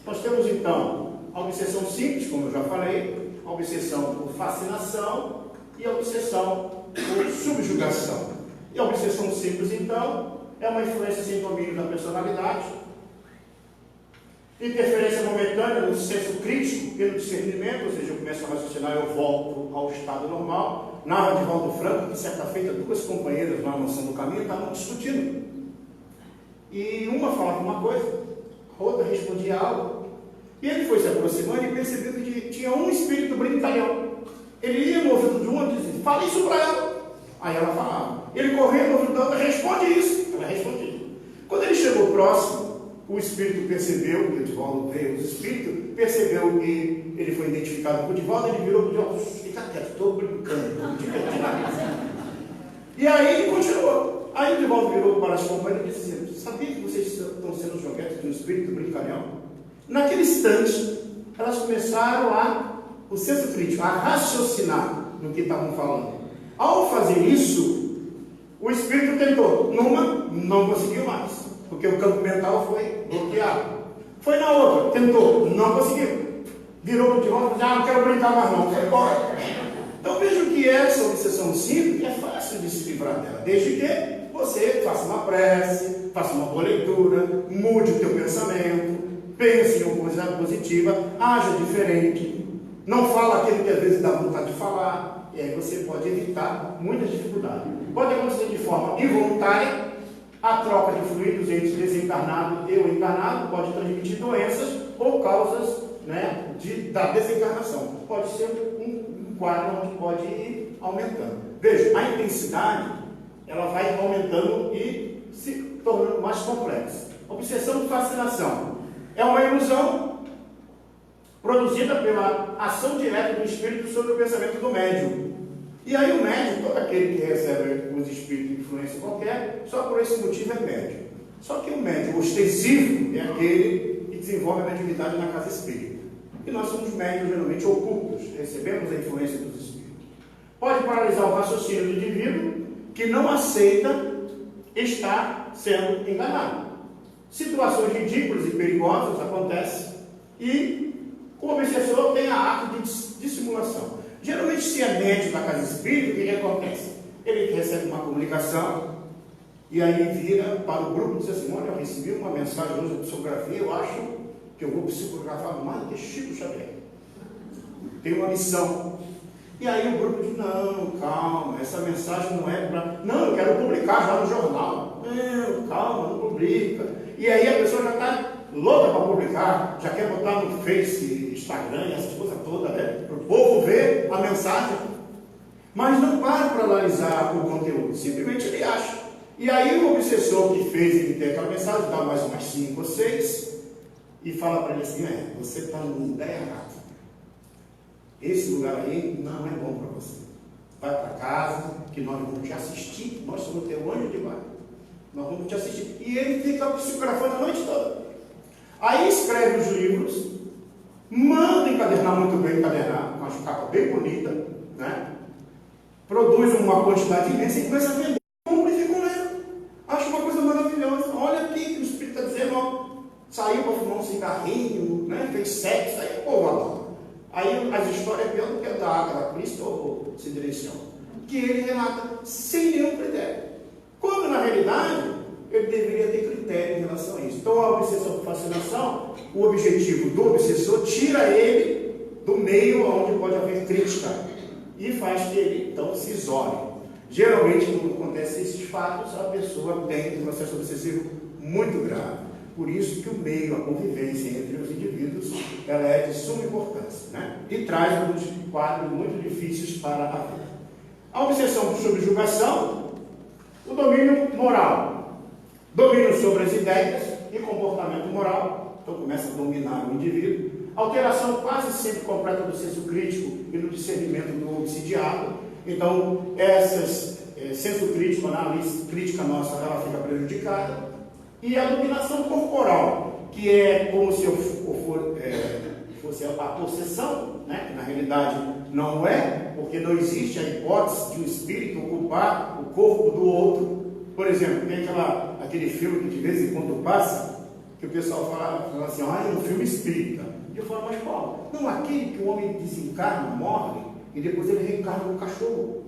Nós temos então a obsessão simples, como eu já falei, a obsessão por fascinação e a obsessão por subjugação. E a obsessão simples, então, é uma influência sem domínio da personalidade, interferência momentânea no senso crítico e no discernimento, ou seja, eu começo a raciocinar, eu volto ao estado normal. Narra Divaldo Franco que certa feita duas companheiras na Mansão do Caminho estavam discutindo. E uma falava uma coisa, a outra respondia algo. E ele foi se aproximando e percebeu que tinha um espírito brincalhão. Ele ia no ouvido de uma e dizia, fala isso para ela. Aí ela falava. Ele corria no ouvido da outra, responde isso. Ela respondia. Quando ele chegou próximo, o espírito percebeu, o Divaldo veio, o espírito percebeu que ele foi identificado por Divaldo, ele virou para o Divaldo, fica quieto, estou brincando. E aí ele continuou. Aí o Divaldo virou para as companhias e disse assim, sabia que vocês estão sendo joguetes de um espírito brincalhão? Naquele instante, elas começaram o senso crítico, a raciocinar no que estavam falando. Ao fazer isso, o espírito tentou. Numa, não conseguiu mais, porque o campo mental foi bloqueado. Foi na outra, tentou, não conseguiu. Virou para o Divaldo e disse, não quero brincar mais não, foi embora. Então veja que essa obsessão simples é fácil de se livrar dela, desde que você faça uma prece, faça uma boa leitura, mude o teu pensamento, pense em uma coisa positiva, haja diferente, não fala aquilo que às vezes dá vontade de falar, e aí você pode evitar muitas dificuldades. Pode acontecer de forma involuntária, a troca de fluidos entre desencarnado e o encarnado pode transmitir doenças ou causas, né, da desencarnação. Pode ser um quadro onde pode ir aumentando. Veja, a intensidade ela vai aumentando e se tornando mais complexa. Obsessão de fascinação é uma ilusão produzida pela ação direta do espírito sobre o pensamento do médium. E aí o médium, todo aquele que recebe os espíritos de influência qualquer, só por esse motivo é médium. Só que o médium ostensivo é aquele que desenvolve a mediunidade na casa espírita. E nós somos médiuns geralmente ocultos, recebemos a influência dos espíritos. Pode paralisar o raciocínio do indivíduo que não aceita estar sendo enganado. Situações ridículas e perigosas acontecem e o obsessor tem a arte de dissimulação. Geralmente, se é médium na casa espírita, o que acontece? Ele recebe uma comunicação e aí vira para o grupo e diz assim, olha, eu recebi uma mensagem hoje de psicografia, eu acho que eu vou psicografar mais do que Chico Xavier. Tem uma missão. E aí o grupo diz, não, calma, essa mensagem não é para... Não, eu quero publicar já no jornal. Não, calma, não publica. E aí a pessoa já está louca para publicar, já quer botar no Face, Instagram, essas coisas todas, né? Para o povo ver a mensagem. Mas não para analisar o conteúdo, simplesmente ele acha. E aí o obsessor que fez ele ter aquela mensagem, dá mais umas 5 ou 6, e fala para ele assim, você está no lugar errado. Esse lugar aí não é bom para você. Vai para casa, que nós vamos te assistir, nós somos teu anjo de guarda. Nós vamos te assistir. E ele fica psicografando a noite toda. Aí escreve os livros, manda encadernar muito bem, encadernar, com uma capa bem bonita, né? Produz uma quantidade imensa e começa a vender. Compre e ficam lendo. Acho uma coisa maravilhosa. Olha aqui que o Espírito está dizendo, ó, saiu para fumar um cigarrinho, né? Fez sexo, aí o povo adora. Aí as histórias é pior do que a da Agatha Christie ou Sidney, que ele relata sem nenhum critério. Quando na realidade ele deveria ter critério em relação a isso. Então a obsessão por fascinação, o objetivo do obsessor tira ele do meio onde pode haver crítica e faz que ele então se isole. Geralmente quando acontecem esses fatos, a pessoa tem um processo obsessivo muito grave. Por isso que o meio, a convivência entre os indivíduos, ela é de suma importância, né? E traz alguns quadros muito difíceis para a vida. A obsessão por subjugação, o domínio moral, domínio sobre as ideias e comportamento moral, então começa a dominar o indivíduo. Alteração quase sempre completa do senso crítico e do discernimento do obsidiado. Então, senso crítico, análise crítica nossa, ela fica prejudicada. E a dominação corporal, que é como se fosse a possessão, né? Que na realidade não é, porque não existe a hipótese de um espírito ocupar o corpo do outro. Por exemplo, tem aquele filme que de vez em quando passa, que o pessoal fala assim, é um filme espírita. E eu falo, mas qual? Não, aquele que o homem desencarna, morre, e depois ele reencarna no cachorro.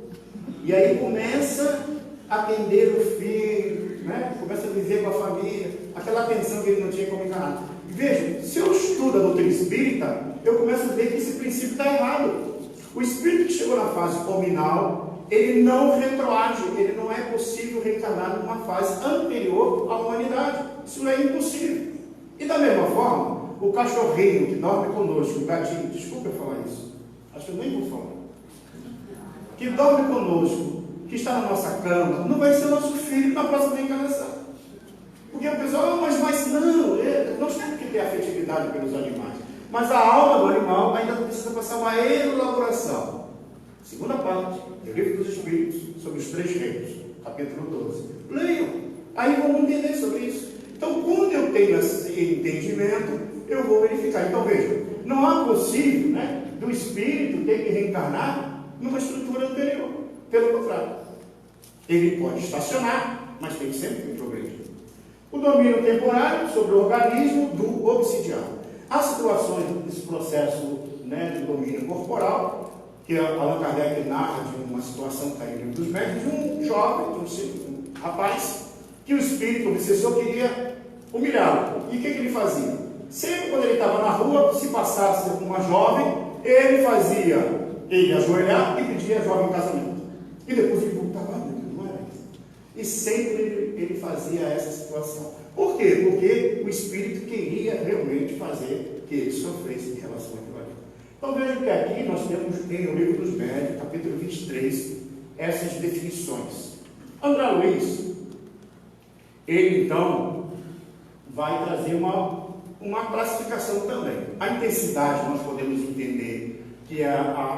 E aí começa a atender o filho, né? Começa a viver com a família, aquela atenção que ele não tinha como encarnar. Veja, se eu estudo a doutrina espírita, eu começo a ver que esse princípio está errado. O espírito que chegou na fase hominal, ele não retroage, ele não é possível reencarnar numa fase anterior à humanidade. Isso é impossível. E da mesma forma, o cachorrinho que dorme conosco, o gatinho, desculpa eu falar isso, acho que eu nem vou falar, que dorme conosco, que está na nossa cama, não vai ser nosso filho na próxima reencarnação. Porque o pessoal, mas não, nós temos que ter afetividade pelos animais. Mas a alma do animal ainda precisa passar uma elaboração. Segunda parte do Livro dos Espíritos, sobre os 3 reinos, capítulo 12. Leiam, aí vamos entender sobre isso. Então, quando eu tenho esse entendimento, eu vou verificar. Então, veja, não há possível, né, do espírito ter que reencarnar numa estrutura anterior. Pelo contrário, ele pode estacionar, mas tem sempre que progredir. O domínio temporário sobre o organismo do obsidiado. Há situações desse processo, né, de domínio corporal, que Allan Kardec narra de uma situação que está em Livro dos Médiuns, de um jovem, um rapaz, que o espírito obsessor queria humilhá-lo. E o que ele fazia? Sempre quando ele estava na rua, se passasse com uma jovem, ele fazia ele ajoelhar e pedia a jovem em casamento. E depois ele voltava, não era isso. E sempre ele fazia essa situação. Por quê? Porque o espírito queria realmente fazer que ele sofresse em relação àquilo ali. Então veja que aqui nós temos no Livro dos Médiuns, capítulo 23, essas definições. André Luiz, ele então vai trazer uma classificação também. A intensidade nós podemos entender que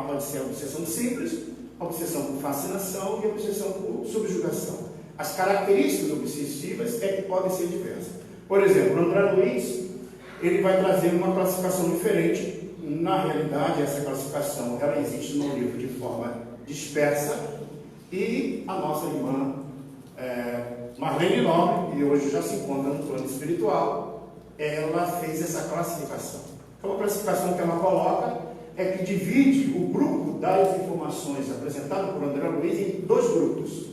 pode ser a obsessão simples, a obsessão por fascinação e a obsessão por subjugação. As características obsessivas é que podem ser diversas. Por exemplo, André Luiz, ele vai trazer uma classificação diferente. Na realidade, essa classificação ela existe no livro de forma dispersa e a nossa irmã Marlene Nobre, que hoje já se encontra no plano espiritual, ela fez essa classificação. Então, a classificação que ela coloca é que divide o grupo das informações apresentado por André Luiz em 2 grupos.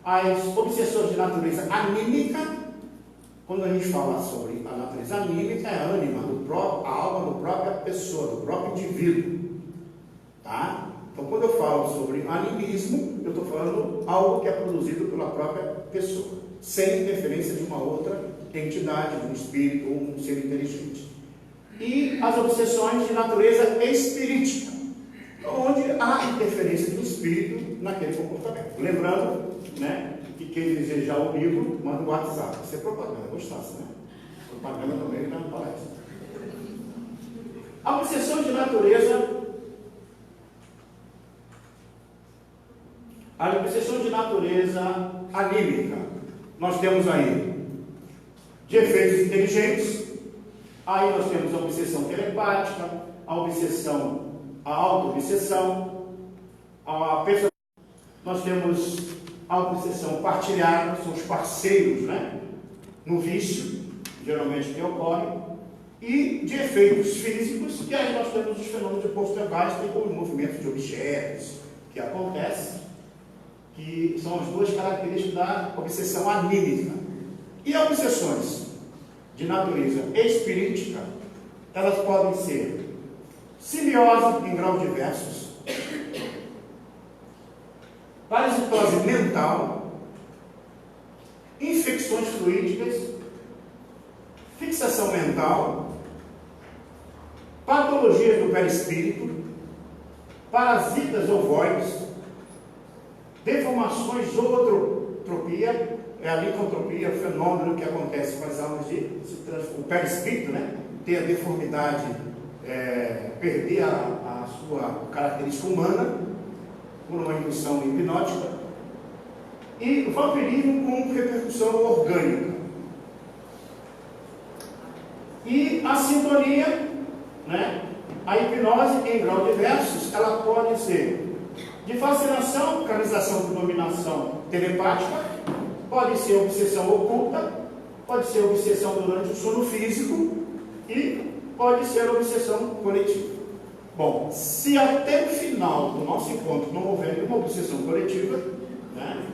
As obsessões de natureza anímica, quando a gente fala sobre a natureza anímica, é a ânima, a alma da própria pessoa, do próprio indivíduo. Tá? Então, quando eu falo sobre animismo, eu estou falando algo que é produzido pela própria pessoa, sem interferência de uma outra entidade, de um espírito ou um ser inteligente. E as obsessões de natureza espirítica, onde há interferência do espírito naquele comportamento. Lembrando, né, que quem desejar o livro, manda o WhatsApp. Isso é propaganda, gostasse, né? Propaganda também na palestra. A obsessão de natureza. A obsessão de natureza anímica. Nós temos aí de efeitos inteligentes. Aí nós temos a obsessão telepática, a auto-obsessão, nós temos a obsessão partilhada, são os parceiros, né, no vício, geralmente que ocorre, e de efeitos físicos, que aí nós temos os fenômenos de poltergeist, como o movimento de objetos que acontece, que são as 2 características da obsessão anímica. E as obsessões de natureza espirítica, elas podem ser simbiose em graus diversos, parasitose mental, infecções fluídicas, fixação mental, patologias do perispírito, parasitas ovoides, deformações zootropia, é a licantropia, o fenômeno que acontece com as almas o perispírito, né? ter a deformidade, perder a sua característica humana por uma indução hipnótica, e o vampirismo com repercussão orgânica. E a sintonia, né? A hipnose em graus diversos, ela pode ser de fascinação, canalização de dominação telepática, pode ser obsessão oculta, pode ser obsessão durante o sono físico e pode ser obsessão coletiva. Bom, se até o final do nosso encontro não houver nenhuma obsessão coletiva, né,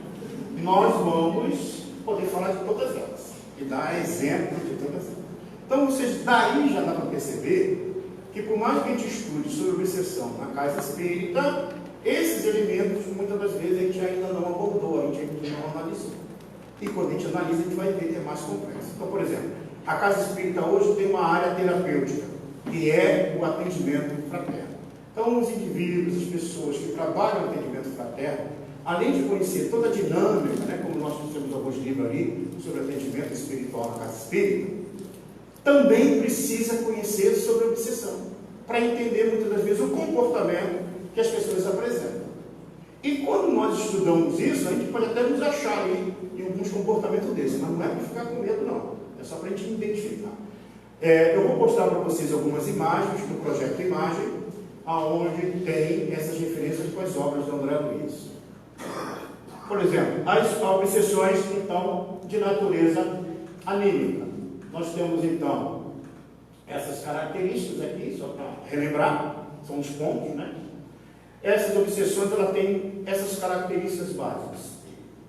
nós vamos poder falar de todas elas e dar exemplo de todas elas. Então, vocês daí já dá para perceber que, por mais que a gente estude sobre obsessão na casa espírita, esses elementos, muitas das vezes, a gente ainda não abordou, a gente ainda não analisou. E quando a gente analisa, a gente vai ver que é mais complexo. Então, por exemplo, a casa espírita hoje tem uma área terapêutica, que é o atendimento fraterno. Então, os indivíduos, as pessoas que trabalham no atendimento fraterno, além de conhecer toda a dinâmica, né, como nós temos alguns livros ali sobre atendimento espiritual na casa espírita, também precisa conhecer sobre a obsessão, para entender muitas das vezes o comportamento que as pessoas apresentam. E quando nós estudamos isso, a gente pode até nos achar aí em alguns comportamentos desses, mas não é para ficar com medo, não. É só para a gente identificar. Eu vou mostrar para vocês algumas imagens do projeto Imagem, onde tem essas referências com as obras de André Luiz. Por exemplo, as obsessões, então, de natureza anímica. Nós temos, então, essas características aqui, só para relembrar, são os pontos, né? Essas obsessões, ela tem essas características básicas.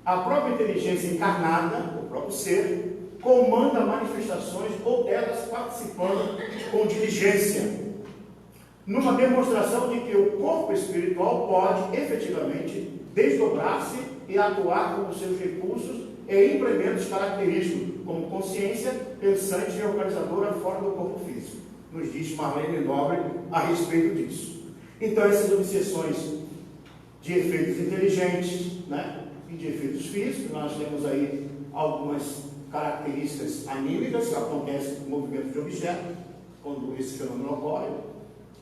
A própria inteligência encarnada, o próprio ser, comanda manifestações ou delas participando com diligência, numa demonstração de que o corpo espiritual pode, efetivamente, desdobrar-se e atuar com os seus recursos e implementos característicos, como consciência, pensante e organizadora fora do corpo físico. Nos diz Marlene Nobre a respeito disso. Então, essas obsessões de efeitos inteligentes, né, e de efeitos físicos, nós temos aí algumas características anímicas que acontecem com o movimento de objetos, quando esse fenômeno ocorre,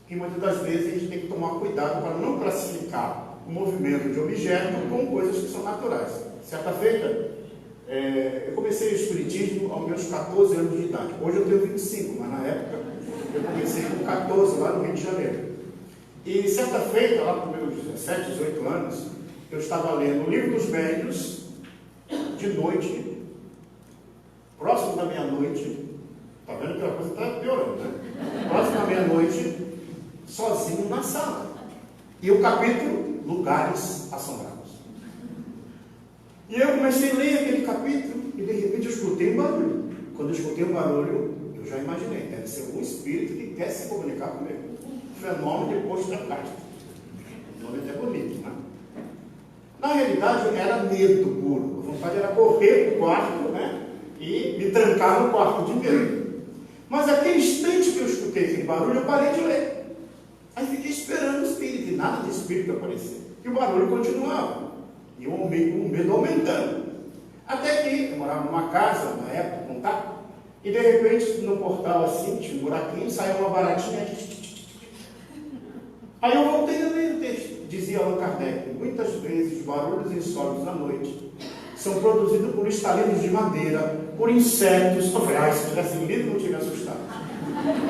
que muitas das vezes a gente tem que tomar cuidado para não classificar o movimento de objeto com coisas que são naturais. Certa feita, eu comecei o espiritismo aos meus 14 anos de idade. Hoje eu tenho 25, mas na época eu comecei com 14, lá no Rio de Janeiro. E certa feita, lá com meus 17, 18 anos, eu estava lendo o Livro dos Médiuns, de noite, próximo da meia-noite. Está vendo que a coisa está piorando, né? Próximo da meia-noite, sozinho na sala. E o capítulo, Lugares Assombrados. E eu comecei a ler aquele capítulo e de repente eu escutei um barulho. Quando eu escutei um barulho, eu já imaginei, deve ser algum espírito que quer se comunicar comigo. Fenômeno de posto da caixa. O nome é até bonito, né? Na realidade, era medo puro. A vontade era correr para o quarto, né? E me trancar no quarto de medo. Mas aquele instante que eu escutei aquele barulho, eu parei de ler. Aí fiquei esperando o espírito, e nada de espírito aparecer. E o barulho continuava. E o medo aumentando. Até que eu morava numa casa, na época, não tá? E de repente, no portal assim, tinha um buraquinho, saiu uma baratinha. Aí eu voltei a ler o texto. Dizia Allan Kardec: muitas vezes os barulhos insólitos à noite são produzidos por estalidos de madeira, por insetos. Eu falei, se tivesse lido, não tinha me assustado.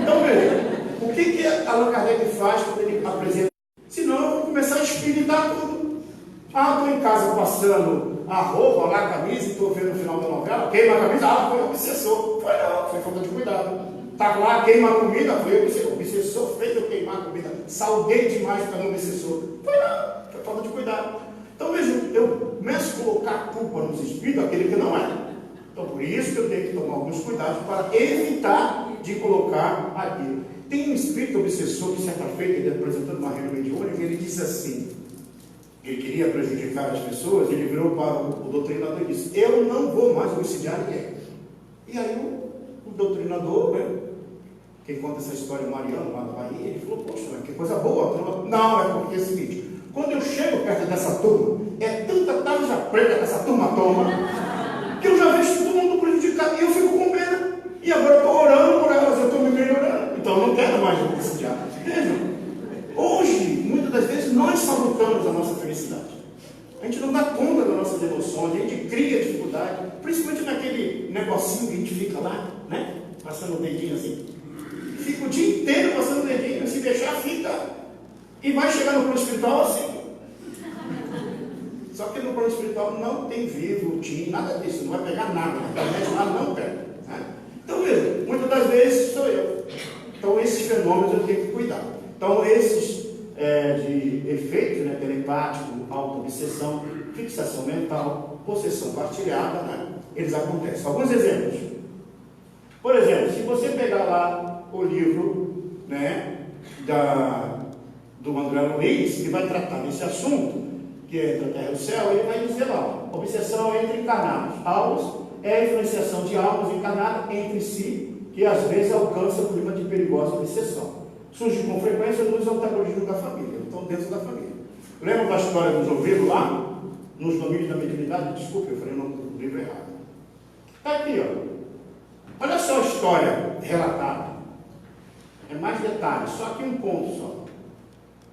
Então veja, o que Allan Kardec faz quando ele apresenta? Senão eu vou começar a espiritar tudo. Estou em casa passando a roupa, lá a camisa, e estou vendo o final da novela, queima a camisa, foi obsessor. Foi não, foi falta de cuidado. Está lá, queima a comida, foi obsessor, fez eu queimar a comida, salguei demais para não obsessor. Foi não, foi falta de cuidado. Então veja, eu começo a colocar a culpa nos espíritos, aquele que não é. Então por isso que eu tenho que tomar alguns cuidados para evitar de colocar aquilo. Tem um espírito obsessor que certa feita, ele apresentando uma reunião mediúnica, ele disse assim, ele queria prejudicar as pessoas, ele virou para o doutrinador e disse: eu não vou mais obsidiar ninguém. E aí o doutrinador, né, quem conta essa história, o Mariano, lá da Bahia, ele falou: poxa, que coisa boa. Não, é porque é o seguinte, quando eu chego perto dessa turma, é tanta tarja preta que essa turma toma, que eu já vejo todo mundo prejudicado, e eu fico com pena. E agora eu estou orando por elas, eu estou me melhorando. a gente cria dificuldade, principalmente naquele negocinho que a gente fica lá, né? Passando o dedinho assim. Fica o dia inteiro passando o dedinho, se deixar, fica. E vai chegar no plano espiritual assim. Só que no plano espiritual não tem vivo, tim, nada disso, não vai pegar nada. Na internet lá não pega. Né? Então, mesmo, muitas das vezes sou eu. Então, esses fenômenos eu tenho que cuidar. Então, esses de efeitos, né, telepático, auto-obsessão, fixação mental, possessão partilhada, né, eles acontecem. Alguns exemplos. Por exemplo, se você pegar lá o livro, né, do André Luiz, que vai tratar desse assunto, que é entre a terra e o céu, ele vai dizer lá, obsessão entre encarnados. Almas é a influenciação de almas encarnadas entre si, que às vezes alcança o clima de perigosa obsessão. Surge com frequência nos antagonismos da família, então dentro da família. Lembra da história dos ouvidos lá? Nos domínios da mediunidade? Desculpe, eu falei o nome do livro errado. Está aqui, ó. Olha só a história relatada. É mais detalhes, só aqui um ponto só.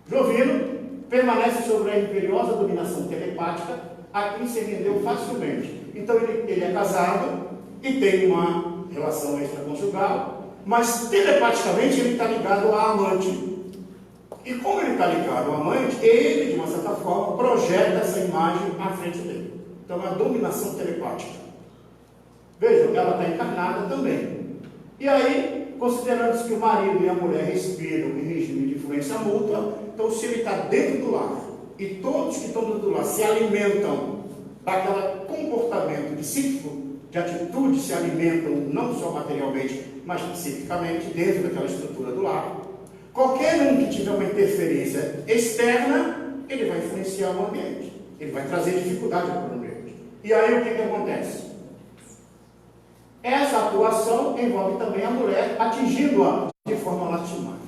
Jovino permanece sobre a imperiosa dominação telepática a quem se rendeu facilmente. Então ele é casado e tem uma relação extraconjugal, mas telepaticamente ele está ligado à amante. E como ele está ligado ao amante, ele, de uma certa forma, projeta essa imagem à frente dele. Então é uma dominação telepática. Vejam, ela está encarnada também. E aí, considerando-se que o marido e a mulher respiram em regime de influência mútua, então se ele está dentro do lar, e todos que estão dentro do lar se alimentam daquele comportamento psíquico, de atitude, se alimentam não só materialmente, mas psiquicamente, dentro daquela estrutura do lar, qualquer um que tiver uma interferência externa, ele vai influenciar o ambiente, ele vai trazer dificuldade para o ambiente. E aí o que acontece? Essa atuação envolve também a mulher atingindo-a de forma lastimável.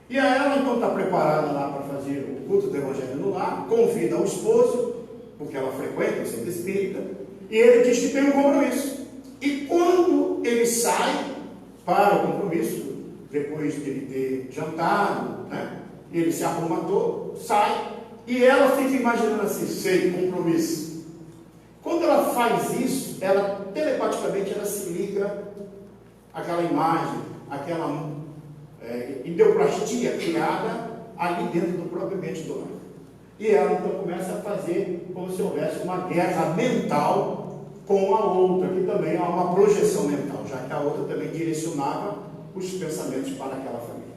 E aí ela então está preparada lá para fazer o culto do Evangelho no lar, convida o esposo, porque ela frequenta o centro espírita, e ele diz que tem um compromisso. E quando ele sai para o compromisso, depois de ele ter jantado, né, ele se arruma todo, sai, e ela fica imaginando assim, sei, compromisso. Quando ela faz isso, ela telepaticamente ela se liga àquela imagem, àquela ideoplastia criada ali dentro do próprio ambiente do lar. E ela então começa a fazer como se houvesse uma guerra mental com a outra, que também há uma projeção mental, já que a outra também direcionava os pensamentos para aquela família.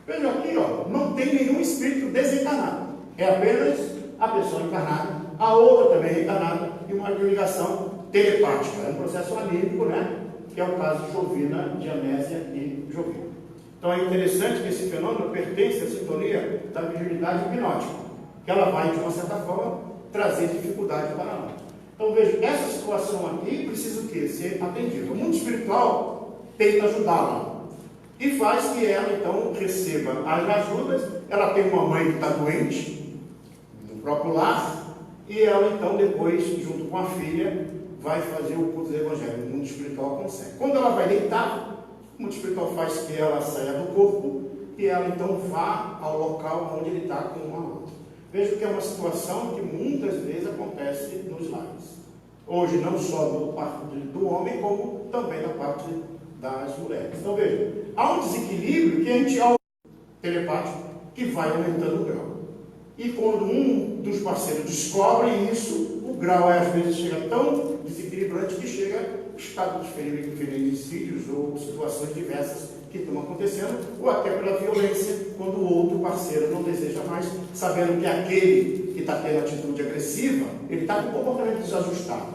Veja aqui, ó, não tem nenhum espírito desencarnado, é apenas a pessoa encarnada, a outra também reencarnada, e uma ligação telepática, é um processo anímico, né? Que é o caso de Jovina, Dianésia e Jovina. Então é interessante que esse fenômeno pertence à sintonia da mediunidade hipnótica, que ela vai, de uma certa forma, trazer dificuldade para nós. Então veja, essa situação aqui precisa o quê? Ser atendida. O mundo espiritual tenta ajudá-la e faz que ela então receba as ajudas. Ela tem uma mãe que está doente no próprio lar, e ela então depois, junto com a filha, vai fazer o culto do Evangelho. O mundo espiritual consegue. Quando ela vai deitar, o mundo espiritual faz que ela saia do corpo e ela então vá ao local onde ele está com uma outra. Veja que é uma situação que muitas vezes acontece nos lares. Hoje, não só do parte do homem, como também da parte das mulheres. Então veja, há um desequilíbrio que a gente telepático que vai aumentando o grau. E quando um dos parceiros descobre isso, o grau às vezes chega tão desequilibrante que chega a estados de feminicídios ou situações diversas que estão acontecendo, ou até pela violência, quando o outro parceiro não deseja mais, sabendo que aquele que está tendo atitude agressiva, ele está com um comportamento desajustado,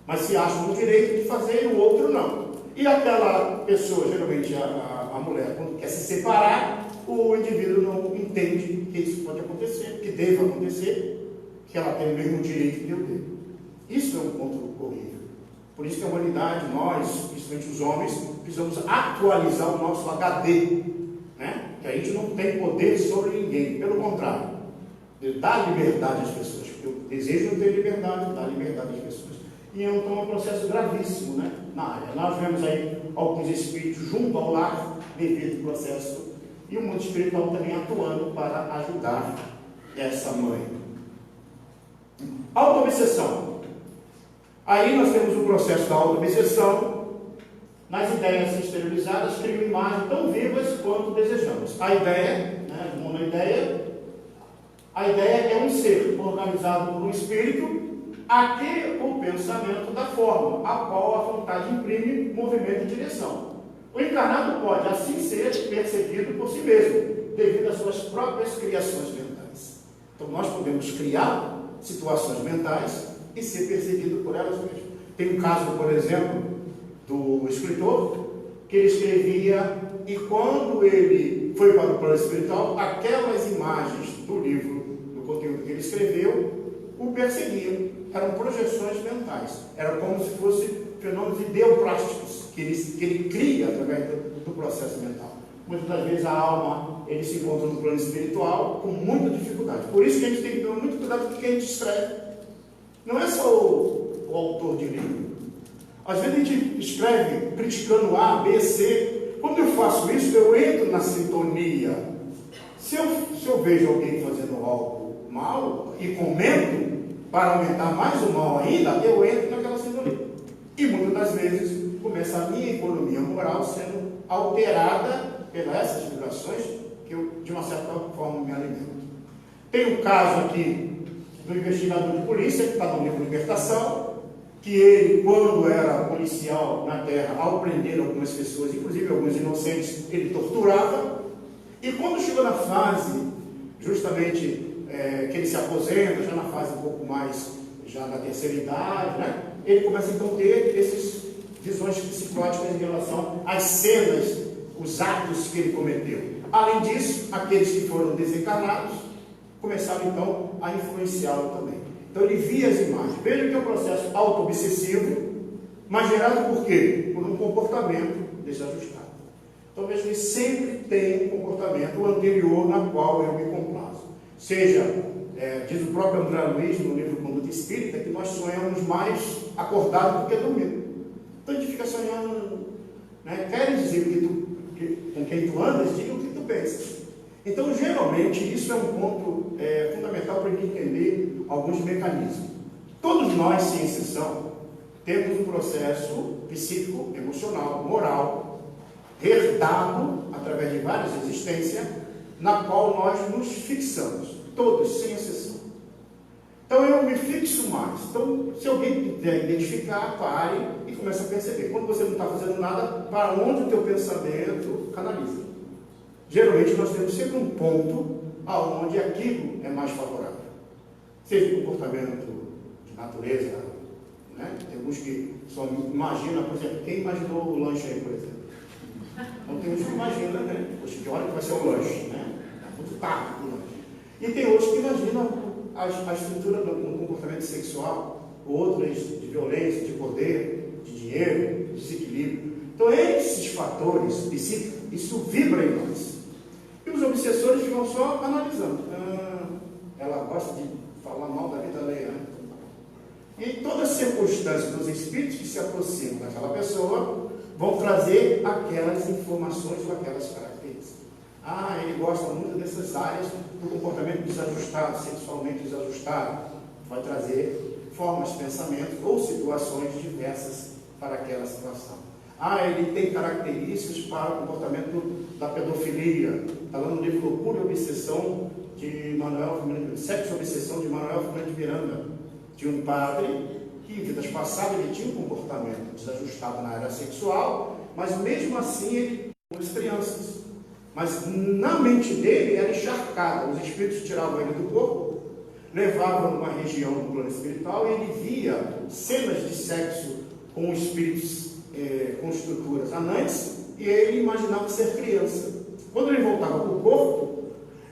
mas se acha no direito de fazer e o outro não. E aquela pessoa, geralmente a mulher, quando quer se separar, o indivíduo não entende que isso pode acontecer, que deve acontecer, que ela tem o mesmo direito que eu tenho. Isso é um ponto horrível. Por isso que a humanidade, nós, principalmente os homens, precisamos atualizar o nosso HD, né? Que a gente não tem poder sobre ninguém, pelo contrário, dá liberdade às pessoas, porque o desejo não ter liberdade, dá liberdade às pessoas. E então é um processo gravíssimo, né, na área. Nós vemos aí alguns espíritos junto ao lar, devido ao processo, e o mundo espiritual também atuando para ajudar essa mãe. Auto-obsessão. Aí nós temos o processo da auto-obsessão. Nas ideias exteriorizadas, criam imagens tão vivas quanto desejamos. A ideia, né, a monoideia, a ideia é um ser organizado por um espírito a que o pensamento dá forma, a qual a vontade imprime movimento e direção. O encarnado pode, assim ser, percebido por si mesmo, devido às suas próprias criações mentais. Então, nós podemos criar situações mentais e ser percebido por elas mesmas. Tem um caso, por exemplo, do escritor, que ele escrevia, e quando ele foi para o plano espiritual, aquelas imagens do livro, do conteúdo que ele escreveu, o perseguiam. Eram projeções mentais. Era como se fossem fenômenos ideoplásticos que ele cria através do processo mental. Muitas das vezes a alma, ele se encontra no plano espiritual com muita dificuldade. Por isso que a gente tem que ter muito cuidado com o que a gente escreve. Não é só o autor de livro. Às vezes a gente escreve criticando A, B, C. Quando eu faço isso, eu entro na sintonia. Se eu vejo alguém fazendo algo mal e comento, para aumentar mais o mal ainda, eu entro naquela sintonia. E muitas das vezes começa a minha economia moral sendo alterada pelas essas vibrações que eu, de uma certa forma, me alimento. Tem um caso aqui do investigador de polícia, que está no livro Libertação, que ele, quando era policial na Terra, ao prender algumas pessoas, inclusive alguns inocentes, ele torturava. E quando chegou na fase, justamente, que ele se aposenta, já na fase um pouco mais, já na terceira idade, né? Ele começa então a ter essas visões psicóticas em relação às cenas, os atos que ele cometeu. Além disso, aqueles que foram desencarnados começaram então a influenciá-lo também. Então ele via as imagens. Veja que é um processo auto-obsessivo, mas gerado por quê? Por um comportamento desajustado. Então veja que sempre tem um comportamento anterior na qual eu me complaço. Seja, diz o próprio André Luiz no livro Conduta Espírita, que nós sonhamos mais acordados do que dormindo. Então a gente fica sonhando, né? Querem dizer com quem tu andas, diga o que tu pensas. Então, geralmente, isso é um ponto fundamental para a gente entender alguns mecanismos. Todos nós, sem exceção, temos um processo psíquico, emocional, moral, herdado através de várias existências, na qual nós nos fixamos, todos, sem exceção. Então, eu me fixo mais. Então, se alguém quiser identificar, pare e comece a perceber. Quando você não está fazendo nada, para onde o teu pensamento canaliza. Geralmente, nós temos sempre um ponto aonde aquilo é mais favorável. Seja comportamento de natureza, né? Tem alguns que só imaginam, por exemplo, quem imaginou o lanche aí, por exemplo? Então, tem uns que imaginam, né? Poxa, que hora que vai ser o lanche, né? É muito tarde o lanche. E tem outros que imaginam a estrutura do comportamento sexual, outras de violência, de poder, de dinheiro, de desequilíbrio. Então, esses fatores psíquicos, isso vibra em nós. E os obsessores ficam só analisando. Ela gosta de falar mal da vida alheia. Né? E em toda a circunstância dos espíritos que se aproximam daquela pessoa, vão trazer aquelas informações ou aquelas características. Ele gosta muito dessas áreas do comportamento desajustado, sexualmente desajustado. Vai trazer formas de pensamento ou situações diversas para aquela situação. Ele tem características para o comportamento da pedofilia. Está lá no livro Loucura e Obsessão de Manuel Fernandes, Sexo e Obsessão de Manuel Fernandes Miranda. Tinha um padre que em vidas passadas ele tinha um comportamento desajustado na área sexual, mas mesmo assim ele com as crianças. Mas na mente dele era encharcada. Os espíritos tiravam ele do corpo, levavam numa região do plano espiritual e ele via cenas de sexo com espíritos com estruturas anantes, e ele imaginava ser criança. Quando ele voltava para o corpo,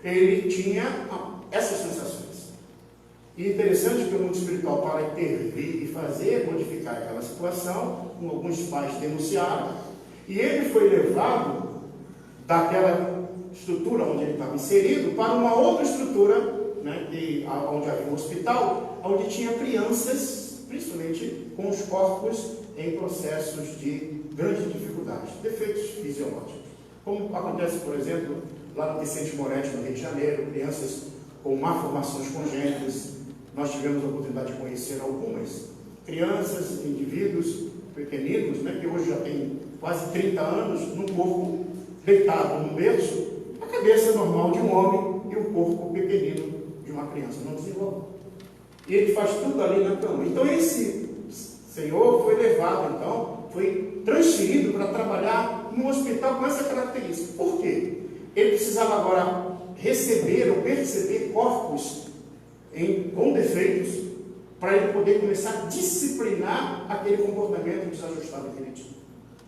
ele tinha essas sensações. E interessante que o mundo espiritual, para intervir e fazer, modificar aquela situação, com alguns pais denunciaram, e ele foi levado daquela estrutura onde ele estava inserido para uma outra estrutura, né, onde havia um hospital, onde tinha crianças, principalmente com os corpos em processos de grandes dificuldades, defeitos fisiológicos. Como acontece, por exemplo, lá no Vicente Moretti, no Rio de Janeiro, crianças com malformações congênitas. Nós tivemos a oportunidade de conhecer algumas, crianças, indivíduos pequeninos, né, que hoje já tem quase 30 anos, num corpo deitado num berço, a cabeça normal de um homem e o corpo pequenino de uma criança, não desenvolve. E ele faz tudo ali na cama. Então esse senhor foi levado, então, foi transferido para trabalhar num hospital com essa característica. Por quê? Ele precisava agora receber ou perceber corpos com defeitos para ele poder começar a disciplinar aquele comportamento desajustado que ele tinha.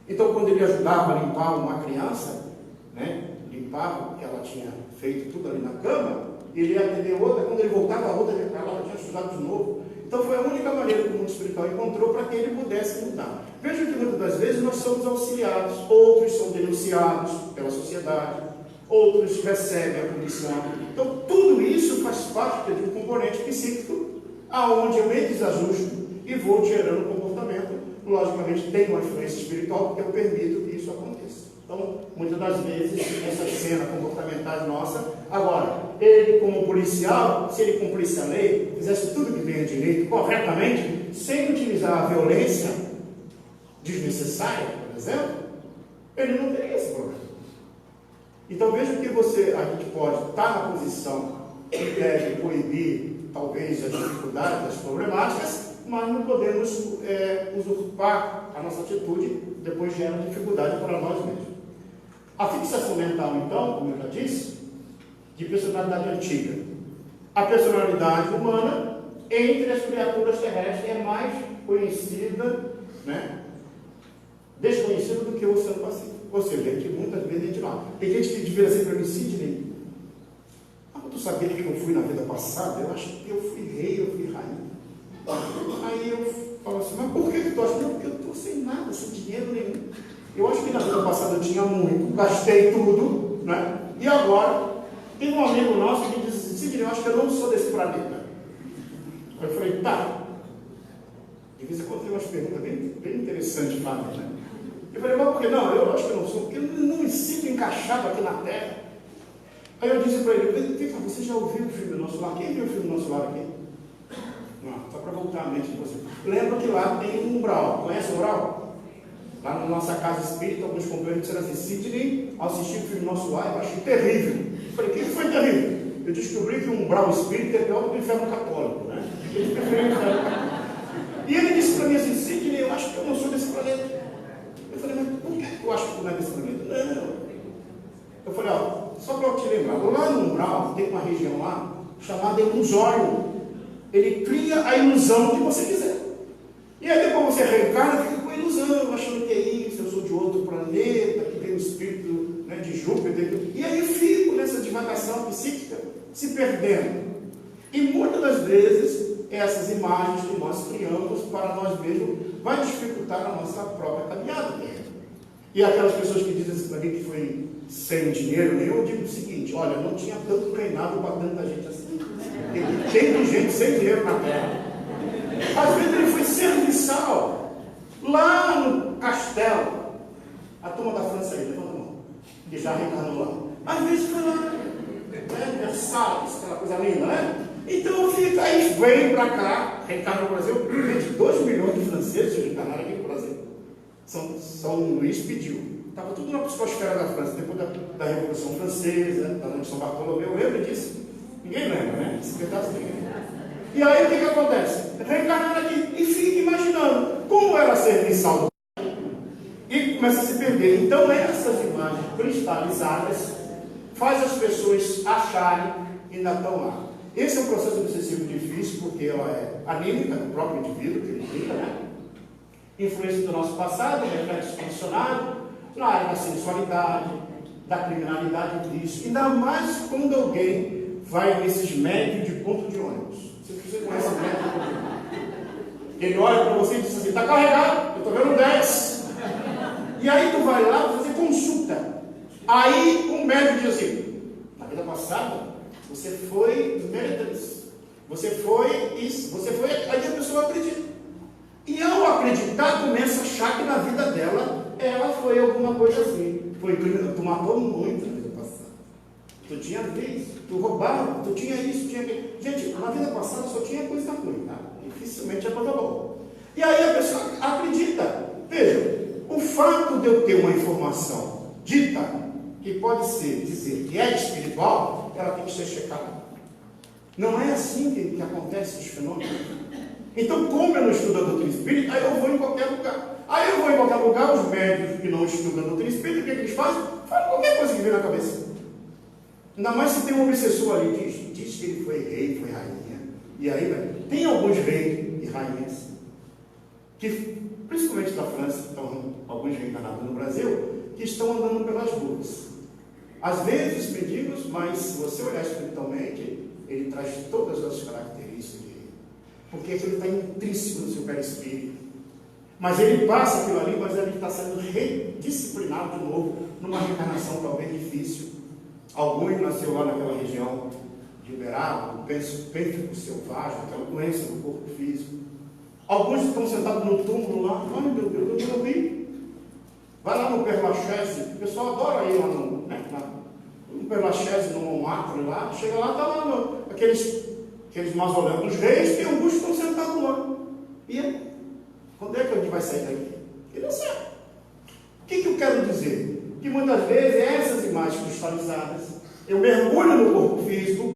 Então, quando ele ajudava a limpar uma criança, né, limpava, ela tinha feito tudo ali na cama, ele ia atender outra, quando ele voltava a outra, ela tinha sujado de novo. Então, foi a única maneira que o mundo espiritual encontrou para que ele pudesse mudar. Veja que muitas das vezes nós somos auxiliados, outros são denunciados pela sociedade, outros recebem a punição. Então, tudo isso faz parte de um componente psíquico, aonde eu me desajusto e vou gerando comportamento. Logicamente, tem uma influência espiritual, porque eu permito que isso aconteça. Então, muitas das vezes, essa cena comportamental nossa. Agora, ele, como policial, se ele cumprisse a lei, fizesse tudo que tem direito corretamente, sem utilizar a violência desnecessária, por exemplo, ele não teria esse problema. Então, veja que a gente pode estar na posição que deve coibir, talvez, as dificuldades, as problemáticas, mas não podemos usurpar a nossa atitude, depois gera dificuldade para nós mesmos. A fixação mental, então, como eu já disse, de personalidade antiga. A personalidade humana, entre as criaturas terrestres, é mais conhecida, né, desconhecida do que o Oceano Pacífico. Ou seja, que muitas vezes a gente não. Tem gente que devia dizer para mim, Sidney, tu sabia que eu fui na vida passada? Eu acho que eu fui rei, eu fui rainha. Aí eu falo assim, mas por que tu acha? Não, porque eu estou sem nada, sem dinheiro nenhum. Eu acho que na vida passada eu tinha muito, gastei tudo, né? E agora, tem um amigo nosso que diz assim, Sidney, eu acho que eu não sou desse planeta. Aí eu falei, tá. De vez em quando tem umas perguntas bem interessantes para mim, né? Eu falei, mas por que não? Eu acho que eu não sou, porque eu não me sinto encaixado aqui na Terra. Aí eu disse para ele, você já ouviu o filme Nosso Lar? Quem viu o filme Nosso Lar aqui? Não, só para voltar a mente de você. Lembra que lá tem um umbral. Conhece o umbral? Lá na nossa casa espírita, alguns companheiros disseram assim, Sidney, ao assistir o filme Nosso Lar, eu achei terrível. Eu falei, o que foi terrível? Eu descobri que o umbral espírita é pior do que o inferno católico, né? Ele prefere o inferno católico. E ele disse para mim assim, Sidney, eu acho que eu não sou desse planeta. Eu falei, mas por que eu acho que tu não é desse planeta? Não. Eu falei, só para eu te lembrar, lá no umbral tem uma região lá chamada ilusório. Ele cria a ilusão que você quiser. E aí depois você reencarna, fica com a ilusão, achando que é isso, eu sou de outro planeta, que tem o espírito, né, de Júpiter. E aí eu fico nessa divagação psíquica, se perdendo. E muitas das vezes, essas imagens que nós criamos para nós mesmos vai dificultar a nossa própria caminhada. E aquelas pessoas que dizem assim para mim que foi sem dinheiro nenhum, eu digo o seguinte, olha, não tinha tanto reinado para tanta gente assim. Tem gente sem dinheiro na Terra. Às vezes ele foi serviçal, lá no castelo. A turma da França aí, levanta a mão, que já reencarnou lá. Às vezes foi lá, né, Versalhes, aquela coisa linda, né? Então fica, aí vem para cá, reencarna no Brasil, gente, 2 milhões de franceses reencarnaram aqui no Brasil. São Luís pediu. Estava tudo na psicosfera da França, depois da Revolução Francesa, da noite de São Bartolomeu, lembra disso? Ninguém lembra, né? Esse pedaço ninguém lembra. E aí o que acontece? Reencarnar aqui e fica imaginando como era serviçal e começa a se perder. Então essas imagens cristalizadas faz as pessoas acharem que ainda estão lá. Esse é um processo obsessivo difícil, porque ela é anímica do próprio indivíduo, que ele fica, né? Influência do nosso passado, reflexo condicionado, na área da sensualidade, da criminalidade, disso. Ainda mais quando alguém vai nesses médios de ponto de ônibus. Você conhece o médio de ponto de ônibus? Ele olha para você e diz assim, está carregado, eu estou vendo 10. E aí tu vai lá fazer consulta. Aí o médico diz assim, na vida passada, você foi meritorious. Você foi isso, você foi... Aí a pessoa acredita. E ao acreditar, começa a achar que na vida dela, ela foi alguma coisa assim. Tu matou muito na vida passada. Tu tinha vez, tu roubava, tu tinha isso, tinha aquilo. Gente, na vida passada só tinha coisa ruim, tá? Dificilmente é coisa boa. E aí a pessoa acredita. Veja, o fato de eu ter uma informação dita, que pode dizer que é espiritual, ela tem que ser checada. Não é assim que acontece os fenômenos. Então, como eu não estudo a doutrina espírita, aí eu vou em qualquer lugar. Aí eu vou em qualquer lugar, os médicos que não estudam a doutrina espírita, o que eles fazem? Falam qualquer coisa que vem na cabeça. Ainda mais se tem um obsessor ali, diz que ele foi rei, foi rainha. E aí, velho, tem alguns reis e rainhas, que, principalmente da França, estão alguns reencarnados no Brasil, que estão andando pelas ruas. Às vezes mendigos, mas se você olhar espiritualmente, ele traz todas as características dele. Porque aquilo está intrínseco no seu perispírito. Mas ele passa aquilo ali, mas ele está sendo redisciplinado de novo, numa reencarnação talvez difícil. Alguns nasceu lá naquela região de Uberaba, o pênfico selvagem, aquela doença do corpo físico. Alguns estão sentados no túmulo lá, ai meu Deus, eu não vi. Vai lá no Père Lachaise, o pessoal adora ir lá no Père Lachaise, no Montmartre lá, chega lá, está lá aqueles mausoléus dos reis, tem alguns que estão sentados lá. E aí, quando é que a gente vai sair daqui? Ele não sabe. O que eu quero dizer? Que muitas vezes essas imagens cristalizadas, eu mergulho no corpo físico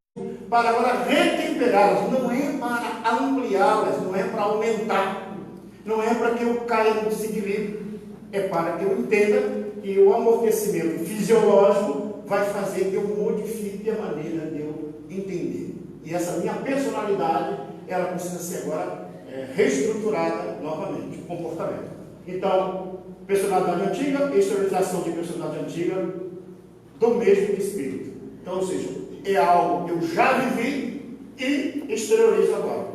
para agora retemperá-las, não é para ampliá-las, não é para aumentar, não é para que eu caia no desequilíbrio, é para que eu entenda que o amortecimento fisiológico vai fazer que eu modifique a maneira de eu entender. E essa minha personalidade, ela precisa ser agora reestruturada novamente, o comportamento. Então, personalidade antiga, exteriorização de personalidade antiga do mesmo espírito. Então, ou seja, é algo que eu já vivi e exteriorizo agora.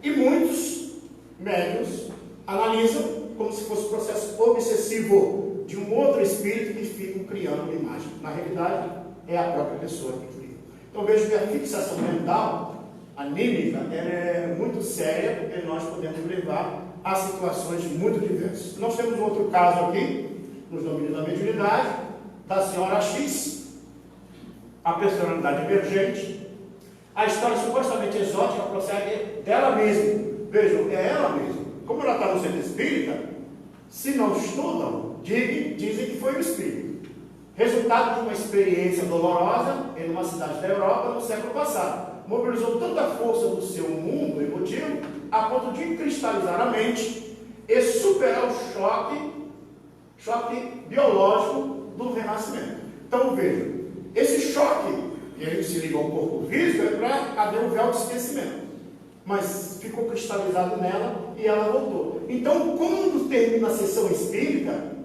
E muitos médiuns analisam como se fosse um processo obsessivo de um outro espírito que ficam criando uma imagem. Na realidade, é a própria pessoa que cria. Então, vejo que a fixação mental, anímica, ela é muito séria, porque nós podemos levar a situações muito diversas. Nós temos um outro caso aqui, nos domínios da mediunidade, da senhora X, a personalidade emergente. A história supostamente exótica procede dela mesma. Vejam, é ela mesma. Como ela está no centro espírita, se não estudam, dizem que foi o espírito. Resultado de uma experiência dolorosa em uma cidade da Europa no século passado. Mobilizou tanta força do seu mundo emotivo a ponto de cristalizar a mente e superar o choque biológico do renascimento. Então veja, esse choque, e aí se liga ao corpo físico, é para haver um véu de esquecimento. Mas ficou cristalizado nela e ela voltou. Então, quando termina a sessão espírita,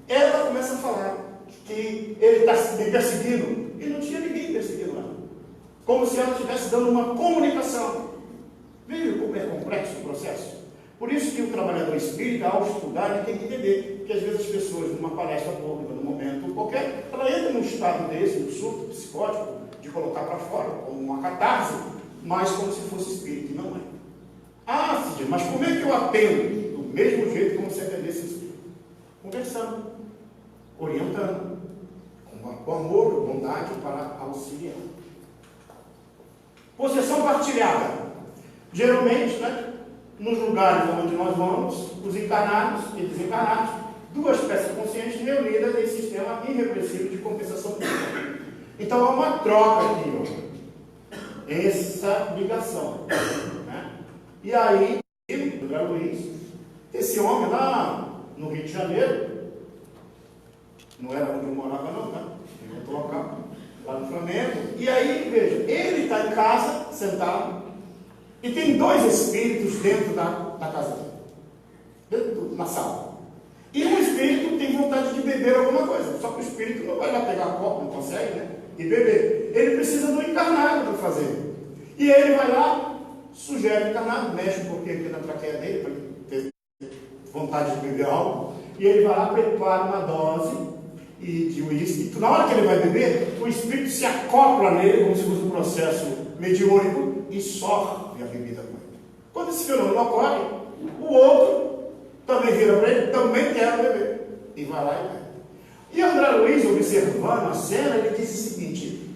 ela começa a falar que ele está me perseguindo. E não tinha ninguém perseguindo ela. Como se ela estivesse dando uma comunicação. Veja como é complexo o processo. Por isso que o trabalhador espírita, ao estudar, ele tem que entender que às vezes as pessoas, numa palestra pública, num momento qualquer, ela entra num estado desse, num surto psicótico, de colocar para fora, como uma catarse, mas como se fosse espírito, e não é. Ah, Cid, mas como é que eu atendo? Do mesmo jeito como você atendesse espírito. Conversando, orientando, com amor, bondade, para auxiliar. Possessão partilhada. Geralmente, nos lugares onde nós vamos, os encarnados e desencarnados, duas peças conscientes reunidas em sistema irrepressível de compensação mútua. Então há uma troca aqui, essa ligação. E aí, André Luiz, esse homem lá no Rio de Janeiro, não era onde eu morava não, em outro local, lá no Flamengo, e aí, veja, ele está em casa, sentado, e tem dois espíritos dentro da casa dele, na sala. E um espírito tem vontade de beber alguma coisa, só que o espírito não vai lá pegar a copa, não consegue, e beber. Ele precisa do encarnado para fazer. E ele vai lá, sugere o encarnado, mexe um pouquinho aqui na traqueia dele, para ele ter vontade de beber algo, e ele vai lá, prepara uma dose de uísque. Na hora que ele vai beber, o espírito se acopla nele, como se fosse um processo mediúnico, e sorve a bebida com ele. Quando esse fenômeno ocorre, o outro também vira para ele, também quer beber, e vai lá e bebe. E André Luiz, observando a cena, ele diz o seguinte: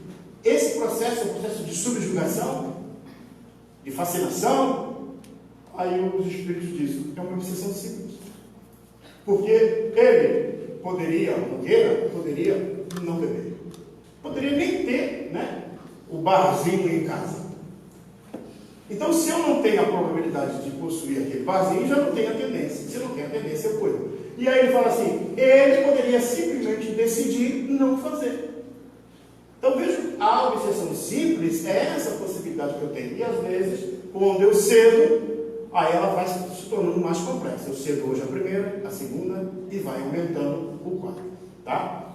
esse processo é um processo de subjugação, de fascinação. Aí os espíritos dizem, é uma obsessão simples. Porque ele poderia, o Nogueira, poderia não beber. Poderia nem ter, né, o barzinho em casa. Então, se eu não tenho a probabilidade de possuir aquele barzinho, já não tenho a tendência. Se eu não tenho a tendência, eu cuido. E aí ele fala assim, ele poderia simplesmente decidir não fazer. Então, veja, a obsessão simples é essa possibilidade que eu tenho. E às vezes, quando eu cedo, aí ela vai se tornando mais complexa. Eu cedo hoje a primeira, a segunda, e vai aumentando o quadro. Tá?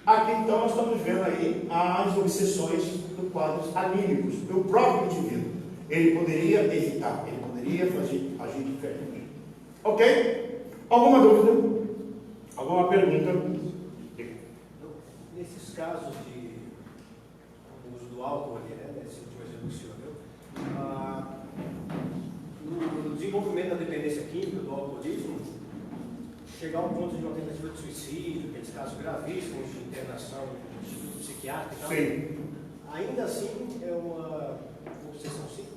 Aqui, então, nós estamos vendo aí as obsessões do quadro anímicos, do próprio indivíduo. Ele poderia evitar, ele poderia agir diferente. Ok? Alguma dúvida? Alguma pergunta? Nesses casos de uso do álcool ali, né, nesse último exemplo que o senhor deu, no desenvolvimento da dependência química, do alcoolismo, chegar ao ponto de uma tentativa de suicídio, aqueles casos gravíssimos de internação em instituto psiquiátrico e tal, Sim. ainda assim é uma obsessão simples?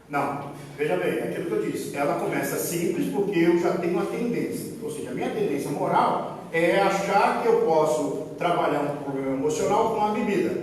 Não, veja bem, é aquilo que eu disse, ela começa simples porque eu já tenho uma tendência, ou seja, a minha tendência moral é achar que eu posso trabalhar um problema emocional com uma bebida,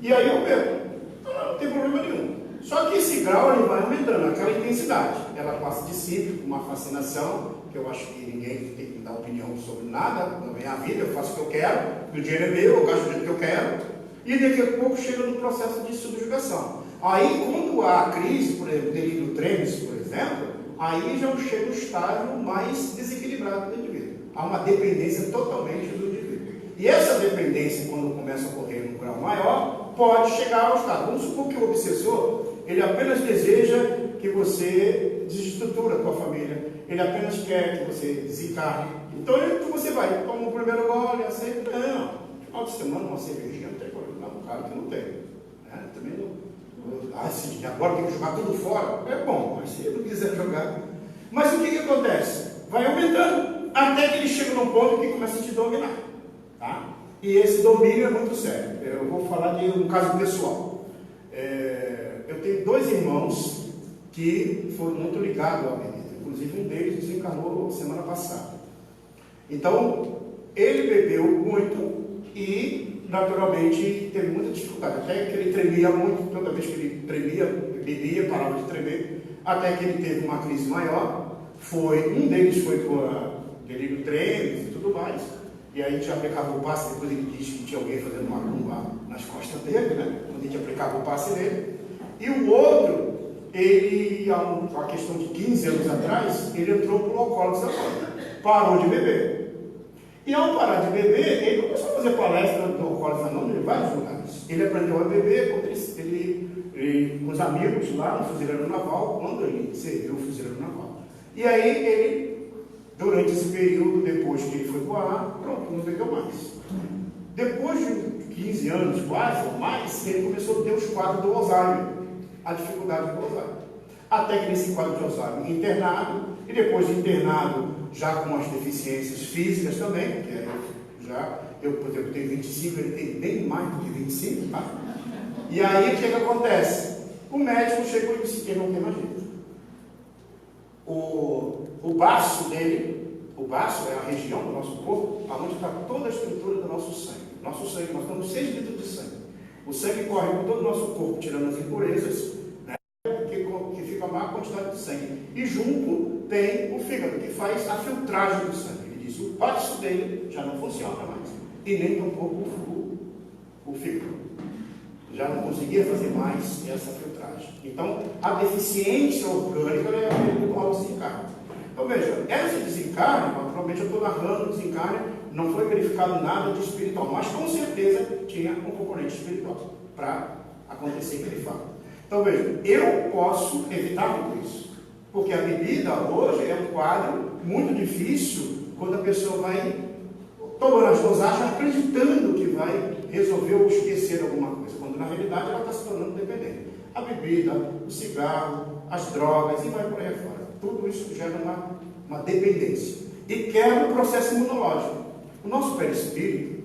e aí eu bebo, não tem problema nenhum, só que esse grau ele vai aumentando, aquela intensidade, ela passa de simples, uma fascinação, que eu acho que ninguém tem que me dar opinião sobre nada, na minha vida, eu faço o que eu quero, o dinheiro é meu, eu gasto o jeito que eu quero, e daqui a pouco chega no processo de subjugação. Aí, quando há crise, por exemplo, delírio tremens, por exemplo, aí já chega o estágio mais desequilibrado do indivíduo. Há uma dependência totalmente do indivíduo. E essa dependência, quando começa a ocorrer num grau maior, pode chegar ao estado. Vamos supor que o obsessor, ele apenas deseja que você desestrutura a tua família, ele apenas quer que você desencarne. Então, você vai, toma o primeiro gole, aceita, não, final de semana, uma cervejinha, não tem problema, não, claro que não tem. Né? Também não. Assim, agora tem que jogar tudo fora. É bom, mas se ele não quiser jogar. Mas o que acontece? Vai aumentando até que ele chega num ponto que começa a te dominar. Tá? E esse domínio é muito sério. Eu vou falar de um caso pessoal. Eu tenho 2 irmãos que foram muito ligados à bebida. Inclusive um deles desencarnou semana passada. Então, ele bebeu muito e naturalmente teve muita dificuldade, até que ele tremia muito, toda vez que ele tremia, bebia, parava de tremer, até que ele teve uma crise maior, um deles foi por delírio tremens e tudo mais, e aí a gente aplicava o passe, depois ele disse que tinha alguém fazendo uma rumba nas costas dele, né, quando a gente aplicava o passe nele, e o outro, ele, há uma questão de 15 anos atrás, ele entrou por Alcoólicos Anônimos, parou de beber. E ao parar de beber, ele começou a fazer palestra do Alcoólicos Anônimos em vários lugares. Ele aprendeu a beber com os amigos lá no Fuzileiro Naval, quando ele serviu o Fuzileiro Naval. E aí ele, durante esse período, depois que ele foi para lá, pronto, não bebeu mais. Depois de 15 anos, quase, ou mais, ele começou a ter os quadros do Alzheimer, a dificuldade do Alzheimer. Até que nesse quadro de Alzheimer, internado, e depois de internado, já com as deficiências físicas também, porque eu, por exemplo, tenho 25, ele tem bem mais do que 25, tá? E aí, o que acontece? O médico chegou e disse que ele não tem mais jeito. O baço dele, o baço é a região do nosso corpo, onde está toda a estrutura do nosso sangue. Nosso sangue, nós temos 6 litros de sangue. O sangue corre por todo o nosso corpo, tirando as impurezas, né, que fica a maior quantidade de sangue. E junto tem o fígado, que faz a filtragem do sangue. Ele diz, o baço dele já não funciona mais. E nem tampouco o fígado. Já não conseguia fazer mais essa filtragem. Então, a deficiência orgânica é ao desencarne. Então, veja, esse desencarne, naturalmente eu estou narrando o desencarne, não foi verificado nada de espiritual, mas com certeza tinha um componente espiritual para acontecer aquele fato. Então, veja, eu posso evitar tudo isso. Porque a bebida hoje é um quadro muito difícil quando a pessoa vai tomando as dosagens acreditando que vai resolver ou esquecer alguma coisa, quando na realidade ela está se tornando dependente. A bebida, o cigarro, as drogas e vai por aí fora. Tudo isso gera uma dependência e quebra o processo imunológico. O nosso perispírito,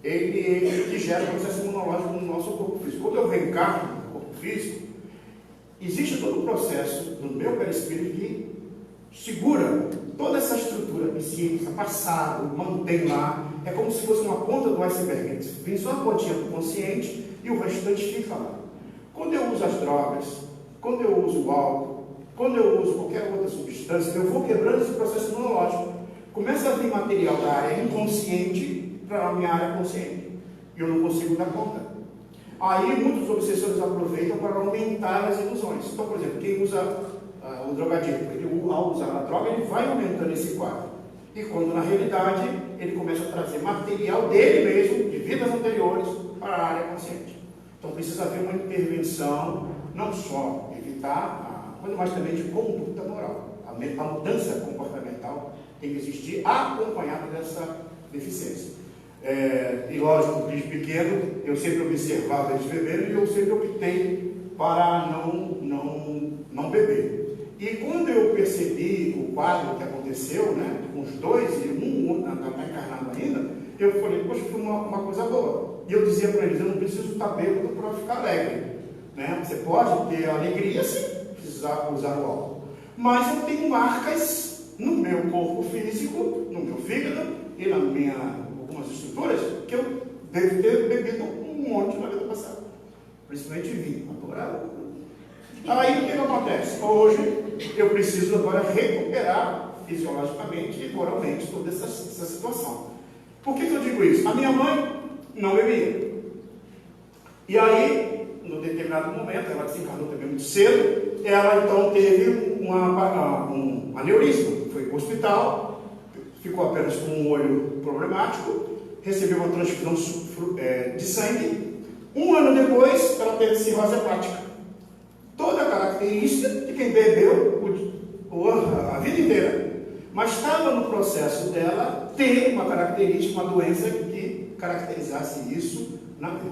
ele gera o processo imunológico no nosso corpo físico. Quando eu reencarno no corpo físico, existe todo o processo do meu perispírito que segura toda essa estrutura psíquica, passado, mantém lá. É como se fosse uma ponta do iceberg. Vem só a pontinha do consciente e o restante fica lá. Quando eu uso as drogas, quando eu uso o álcool, quando eu uso qualquer outra substância, eu vou quebrando esse processo imunológico. Começa a vir material da área inconsciente para a minha área consciente. E eu não consigo dar conta. Aí muitos obsessores aproveitam para aumentar as ilusões. Então, por exemplo, quem usa o drogadicto, ele, ao usar a droga, ele vai aumentando esse quadro. E quando na realidade ele começa a trazer material dele mesmo, de vidas anteriores, para a área consciente. Então precisa haver uma intervenção, não só evitar, mas também de conduta moral. A mudança comportamental tem que existir acompanhada dessa deficiência. E lógico, desde pequeno, eu sempre observava eles beberem e eu sempre optei para não beber. E quando eu percebi o quadro que aconteceu, né, com os dois, e um está encarnado ainda, eu falei, poxa, foi uma coisa boa. E eu dizia para eles, eu não preciso estar bêbado para ficar alegre. Né? Você pode ter alegria sem precisar usar o álcool. Mas eu tenho marcas no meu corpo físico, no meu fígado e na algumas estruturas que eu devo ter bebido um monte na vida passada. Principalmente vinho. Aí o que acontece? Hoje eu preciso agora recuperar fisiologicamente e moralmente toda essa situação. Por que eu digo isso? A minha mãe não bebia. E aí, num determinado momento, ela desencarnou também muito cedo, ela então teve um aneurisma, foi para o hospital, ficou apenas com um olho problemático, recebeu uma transfusão de sangue. Um ano depois, ela teve cirrose hepática. Toda a característica de quem bebeu a vida inteira. Mas estava no processo dela ter uma característica, uma doença que caracterizasse isso.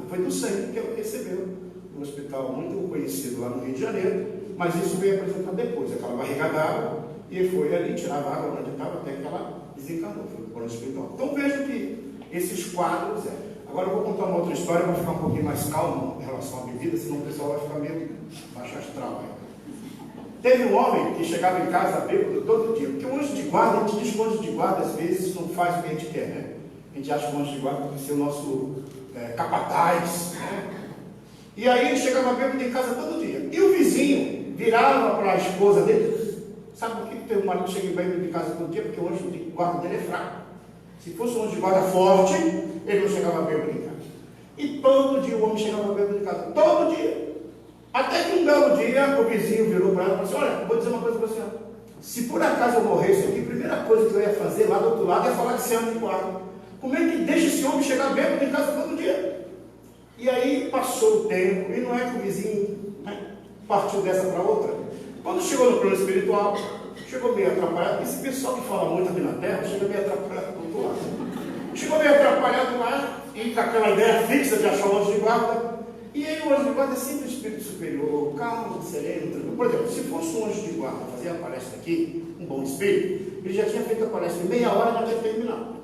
Foi do sangue que ela recebeu no hospital muito conhecido lá no Rio de Janeiro, mas isso veio apresentar depois, aquela barriga d'água, e foi ali tirar a água onde estava até que ela desencanou, foi para o hospital. Então vejo que esses quadros, agora eu vou contar uma outra história para ficar um pouquinho mais calmo em relação à bebida, senão o pessoal vai ficar meio baixo astral. Teve um homem que chegava em casa bêbado todo dia, porque o anjo de guarda, a gente diz que o anjo de guarda às vezes não faz o que a gente quer, né? A gente acha que o anjo de guarda tem que ser o nosso capataz, né? E aí ele chegava bêbado em casa todo dia. E o vizinho virava para a esposa dele, sabe por que o teu marido chega bêbado em casa todo dia? Porque o anjo de guarda dele é fraco. Se fosse um anjo de guarda forte, ele não chegava bêbado em casa. E todo dia o homem chegava bêbado em casa, todo dia. Até que um belo dia o vizinho virou para ela e falou assim, olha, vou dizer uma coisa para você. Se por acaso eu morresse aqui, a primeira coisa que eu ia fazer lá do outro lado é falar que você é anjo de guarda. Como é que deixa esse homem chegar bêbado em casa todo dia? E aí passou o tempo, e não é que o vizinho partiu dessa para outra. Quando chegou no plano espiritual, chegou meio atrapalhado, esse pessoal que fala muito aqui na Terra, chega meio atrapalhado do outro lado. Chegou meio atrapalhado lá, e com aquela ideia fixa de achar o anjo de guarda. E aí o anjo de guarda é sempre o espírito superior, calmo, sereno, tranquilo. Por exemplo, se fosse um anjo de guarda fazer a palestra aqui, um bom espírito, ele já tinha feito a palestra em meia hora e já tinha terminado.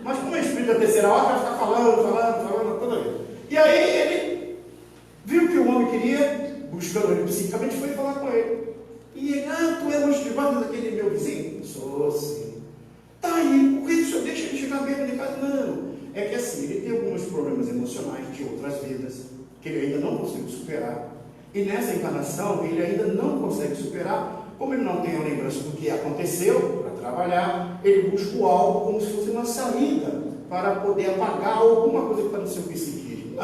Mas como é espírito da terceira hora, vai ficar falando toda vez. E aí ele viu que o homem queria, buscando ele psicicamente, foi falar com ele. E ele, tu é o anjo de guarda daquele meu vizinho? Sou, sim. Tá aí, por que o senhor deixa ele chegar bêbado em casa? Não, é que assim, ele tem alguns problemas emocionais de outras vidas, que ele ainda não conseguiu superar. E nessa encarnação, ele ainda não consegue superar. Como ele não tem a lembrança do que aconteceu para trabalhar, ele busca algo como se fosse uma saída para poder apagar alguma coisa que está no seu psiquismo.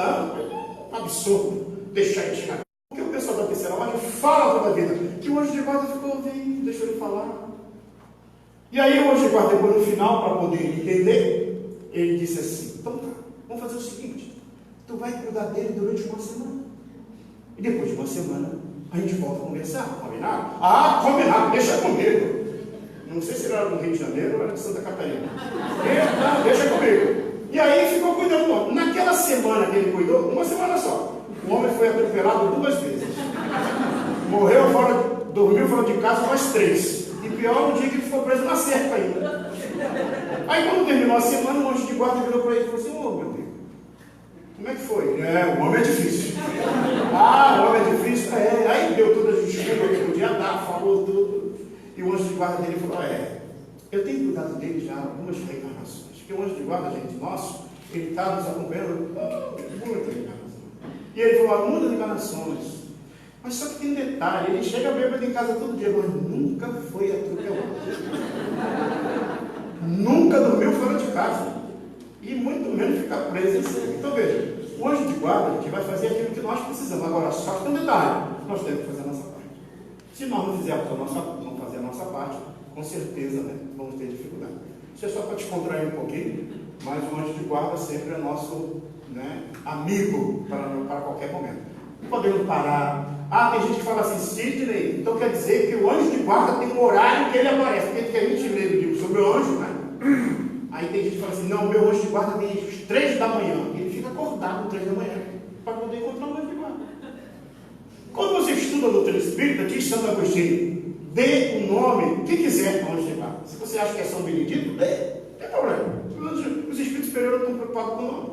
Absurdo deixar ele chegar. Porque o pessoal da terceira ordem fala toda a vida que o anjo de guarda ficou ouvindo, deixou ele falar. E aí o anjo de guarda, depois no final, para poder entender, ele disse assim, então tá, vamos fazer o seguinte, tu vai cuidar dele durante uma semana. E depois de uma semana, a gente volta a conversar, combinado? Combinado, deixa comigo. Não sei se ele era do Rio de Janeiro ou era de Santa Catarina. Deixa comigo. E aí ficou cuidando do homem. Naquela semana que ele cuidou, uma semana só, o homem foi atropelado 2 vezes. Morreu dormiu fora de casa mais 3. E pior, o dia que ele ficou preso na cerca ainda. Aí quando terminou a semana, o anjo de guarda virou para ele e falou assim, meu amigo, como é que foi? O homem é difícil. O homem é difícil. Aí deu toda a desculpa que podia dar, falou tudo. E o anjo de guarda dele falou, eu tenho cuidado dele já algumas reencarnações. Porque o anjo de guarda, gente, nosso, ele está nos acompanhando muitas reencarnações. E ele falou, muitas reencarnações. Mas só que tem um detalhe, ele chega bêbado em casa todo dia, mas nunca foi atropelado. Nunca dormiu fora de casa. E muito menos ficar preso em cima. Então veja, o anjo de guarda, a gente vai fazer aquilo que nós precisamos. Agora, só que tem um detalhe, nós temos que fazer a nossa parte. Se nós não fizermos não fazer a nossa parte, com certeza, né, vamos ter dificuldade. Isso é só para descontrair um pouquinho, mas o anjo de guarda sempre é nosso, né, amigo para qualquer momento. Podemos parar. Tem gente que fala assim, Sidney, então quer dizer que o anjo de guarda tem um horário que ele aparece. Porque a gente lê no livro sobre o anjo, né? Aí tem gente que fala assim, não, o meu anjo de guarda vem às 3 da manhã. Ele fica acordado às 3 da manhã para poder encontrar o anjo de guarda. Quando você estuda a doutrina espírita, diz Santo Agostinho, dê o nome que quiser ao anjo de guarda. Se você acha que é São Benedito, dê, não tem problema. Os espíritos superiores estão preocupados com o nome.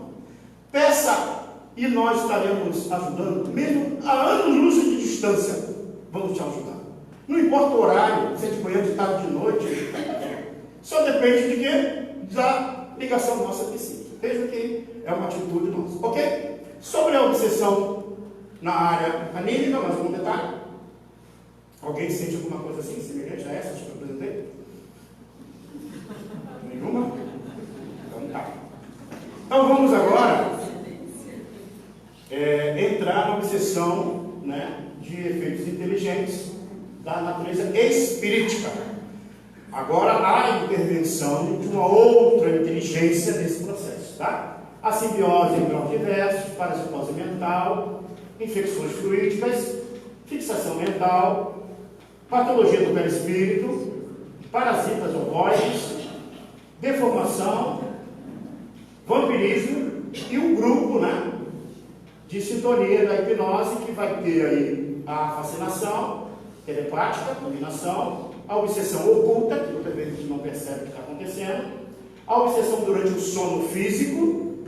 Peça. E nós estaremos ajudando, mesmo a anos-luz de distância, vamos te ajudar. Não importa o horário, se é de manhã, de tarde, de noite, só depende de quê? Da ligação nossa psíquica. Veja que é uma atitude nossa, ok? Sobre a obsessão na área anímica, mais um detalhe. Alguém sente alguma coisa assim, semelhante a essas que eu apresentei? Nenhuma? Então tá. Então vamos agora entrar na obsessão, né, de efeitos inteligentes da natureza espiritica. Agora há a intervenção de uma outra inteligência nesse processo, tá? A simbiose em graus diversos, parasitose mental, infecções fluídicas, fixação mental, patologia do perispírito, parasitas ovoides, deformação, vampirismo e um grupo, né, de sintonia da hipnose, que vai ter aí a fascinação telepática, dominação, a obsessão oculta, que muitas vezes a gente não percebe o que está acontecendo, a obsessão durante o sono físico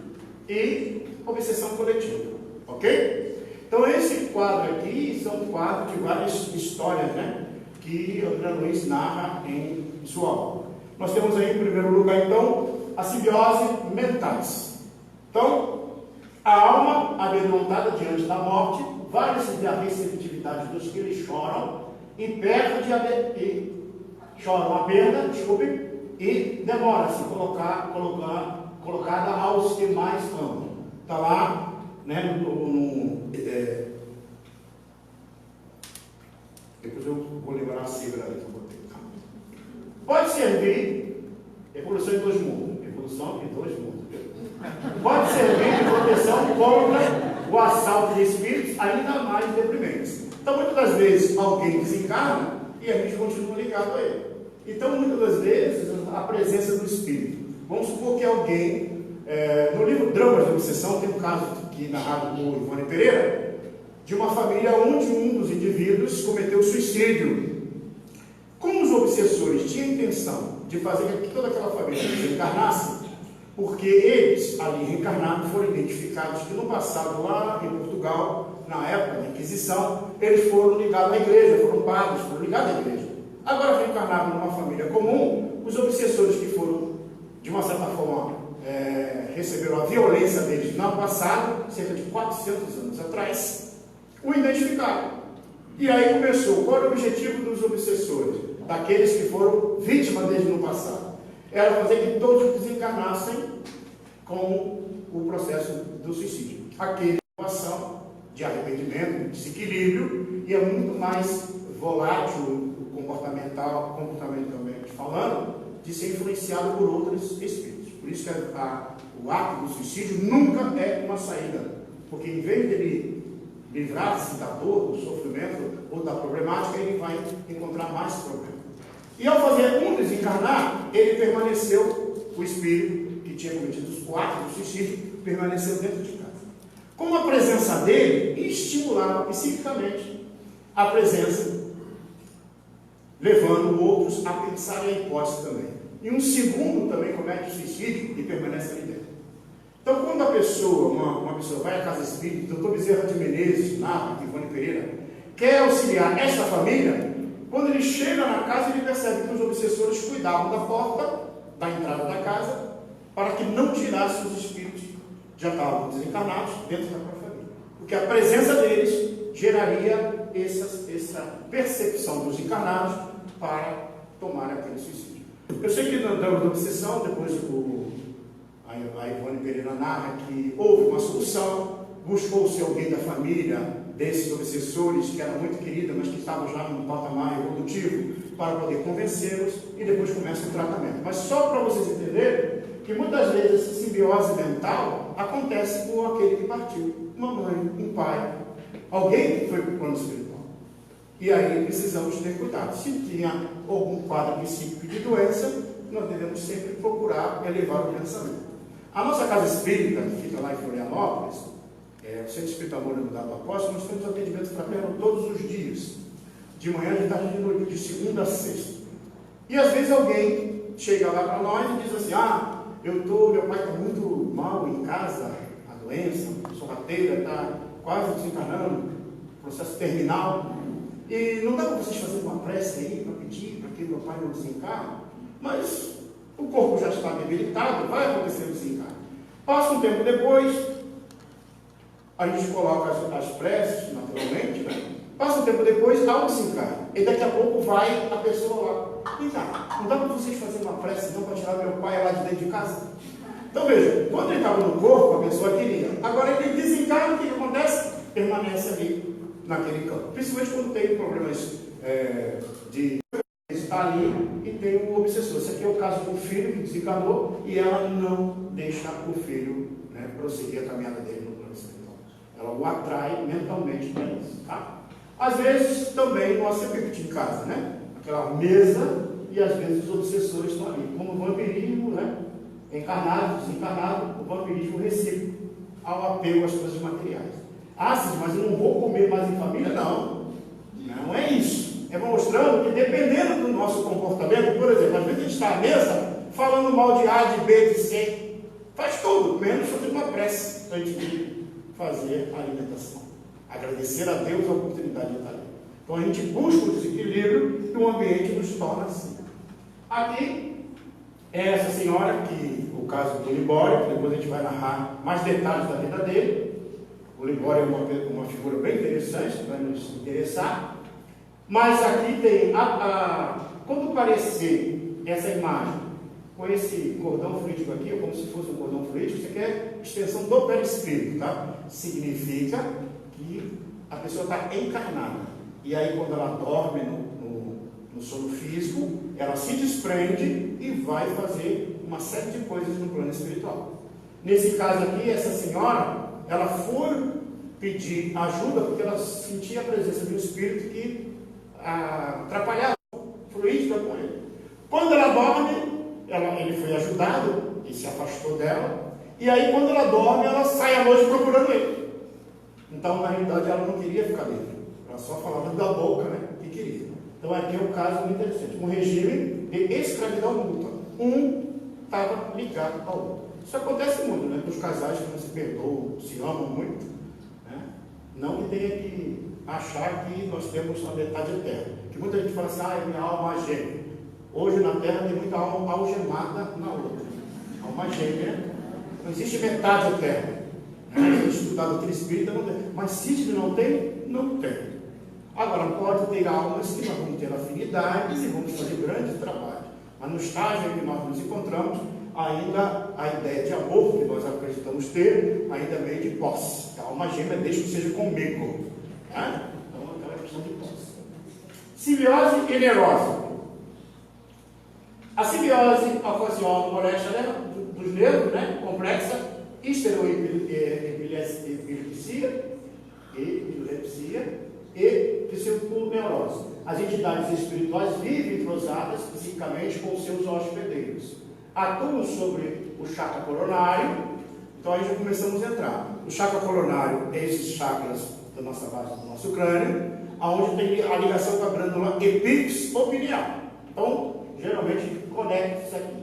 e a obsessão coletiva, ok? Então esse quadro aqui são quadros de várias histórias, né, que André Luiz narra em sua obra. Nós temos aí, em primeiro lugar, então, a simbiose mentais. Então, a alma amedrontada diante da morte, vale-se da receptividade dos que lhe choram e choram a perda, e demora-se colocada aos que mais amam. Está lá, né, depois eu vou lembrar a sigla que eu botei. Pode servir, evolução em 2 mundos. Evolução em 2 mundos. Pode servir de proteção contra o assalto de espíritos ainda mais deprimentes. Então, muitas das vezes, alguém desencarna e a gente continua ligado a ele. Então, muitas das vezes, a presença do espírito. Vamos supor que alguém, no livro Dramas de Obsessão, tem um caso que narrado por Ivone Pereira, de uma família onde um dos indivíduos cometeu suicídio. Como os obsessores tinham a intenção de fazer com que toda aquela família desencarnasse, porque eles, ali reencarnados, foram identificados que no passado, lá em Portugal, na época da Inquisição, eles foram ligados à igreja, foram padres, foram ligados à igreja. Agora, reencarnados numa família comum, os obsessores que foram, de uma certa forma, receberam a violência deles no passado, cerca de 400 anos atrás, o identificaram. E aí começou, qual era o objetivo dos obsessores? Daqueles que foram vítimas deles no passado? Era fazer que todos desencarnassem com o processo do suicídio. Aquele situação de arrependimento, desequilíbrio, e é muito mais volátil, comportamentalmente falando, de ser influenciado por outros espíritos. Por isso que o ato do suicídio nunca é uma saída, porque em vez de ele livrar-se da dor, do sofrimento ou da problemática, ele vai encontrar mais problemas. E ao fazer um desencarnar, ele permaneceu, o espírito que tinha cometido o ato do suicídio, permaneceu dentro de casa. Com a presença dele, estimulava psiquicamente a presença, levando outros a pensar em hipótese também. E um segundo também comete o suicídio e permanece ali dentro. Então, quando a pessoa, uma pessoa vai à casa espírita, doutor Bezerra de Menezes, narra, Ivone Pereira, quer auxiliar esta família, quando ele chega na casa, ele percebe que os obsessores cuidavam da porta, da entrada da casa, para que não tirasse os espíritos que já estavam desencarnados dentro da própria família. Porque a presença deles geraria essa percepção dos encarnados para tomar aquele suicídio. Eu sei que na obsessão, depois a Ivone Pereira narra que houve uma solução, buscou-se alguém da família desses obsessores, que era muito querida, mas que estavam já num patamar evolutivo, para poder convencê-los, e depois começa o tratamento. Mas só para vocês entenderem que muitas vezes essa simbiose mental acontece com aquele que partiu. Uma mãe, um pai, alguém que foi para o plano espiritual. E aí precisamos ter cuidado. Se tinha algum quadro psíquico de doença, nós devemos sempre procurar elevar o pensamento. A nossa casa espírita, que fica lá em Florianópolis, o Centro Espírita Amor Unidade do Apóstolo, nós temos atendimento fraterno todos os dias, de manhã, de tarde, de noite, de segunda a sexta. E às vezes alguém chega lá para nós e diz assim: meu pai está muito mal em casa, a doença, sorrateira, está quase desencarnando, processo terminal, e não dá para vocês fazerem uma prece aí para pedir para que meu pai não desencarne, mas o corpo já está debilitado, vai acontecer o desencarne. Passa um tempo depois, a gente coloca as preces, naturalmente, né? Passa um tempo depois, há um desencarne, e daqui a pouco vai a pessoa lá: vem cá, não dá para vocês fazerem uma prece não para tirar meu pai lá de dentro de casa? Então veja, quando ele estava no corpo, a pessoa queria. Agora ele desencarna, o que acontece? Permanece ali naquele campo. Principalmente quando tem problemas de estar ali e tem um obsessor. Esse aqui é o caso do filho que desencarnou e ela não deixa o filho, né, prosseguir a caminhada dele no plano espiritual. Ela o atrai mentalmente para isso, tá? Às vezes também nós sempre repetimos em casa, né? Aquela mesa, e às vezes os obsessores estão ali, como o vampirismo, né? Encarnado, desencarnado, o vampirismo recíproco ao apego às coisas materiais. Sim, mas eu não vou comer mais em família? Não, não é isso. É mostrando que dependendo do nosso comportamento, por exemplo, às vezes a gente está à mesa falando mal de A, de B, de C, faz tudo, menos fazer uma prece para a gente fazer a alimentação. Agradecer a Deus a oportunidade de estar ali. Então a gente busca o desequilíbrio e o ambiente nos torna assim. Aqui é essa senhora, que o caso do Libório, que depois a gente vai narrar mais detalhes da vida dele. O Libório é uma figura bem interessante, que vai nos interessar. Mas aqui tem, quando aparecer essa imagem com esse cordão fluídico aqui, como se fosse um cordão fluídico, isso aqui é extensão do perispírito, tá? Significa que a pessoa está encarnada. E aí, quando ela dorme no sono físico, ela se desprende e vai fazer uma série de coisas no plano espiritual. Nesse caso aqui, essa senhora, ela foi pedir ajuda porque ela sentia a presença de um espírito que atrapalhava fluídica com ele. Quando ela dorme, ele foi ajudado e se afastou dela. E aí, quando ela dorme, ela sai à noite procurando ele. Então, na realidade, ela não queria ficar livre. Ela só falava da boca, né, que queria. Então, aqui é um caso muito interessante. Um regime de escravidão mútua. Um estava ligado ao outro. Isso acontece muito, né? Com os casais que não se perdoam, se amam muito. Né? Não que tenha que achar que nós temos a metade eterna. Que muita gente fala assim: minha alma é gêmea. Hoje na Terra tem muita alma algemada na outra. Alma gêmea. Não existe metade eterna. Se estudar a doutrina espírita, não tem. Mas se não tem, não tem. Agora, pode ter almas que nós vamos ter afinidades e vamos fazer grandes trabalhos. Mas no estágio em que nós nos encontramos, ainda a ideia de amor que nós acreditamos ter, ainda é meio de posse. A alma gêmea deixa que seja comigo. Né? Então, aquela questão de posse. Simbiose e neurose. A simbiose ocasiona moléstia dos nervos, né? Complexa, histeroepilepsia e psiconeurose. As entidades espirituais vivem entrosadas psicicamente com seus hospedeiros. Atuam sobre o chakra coronário. Então aí já começamos a entrar. O chakra coronário é esses chakras da nossa base do nosso crânio, onde tem a ligação com a glândula epífisis ou pineal. Então, geralmente, conecta isso aqui.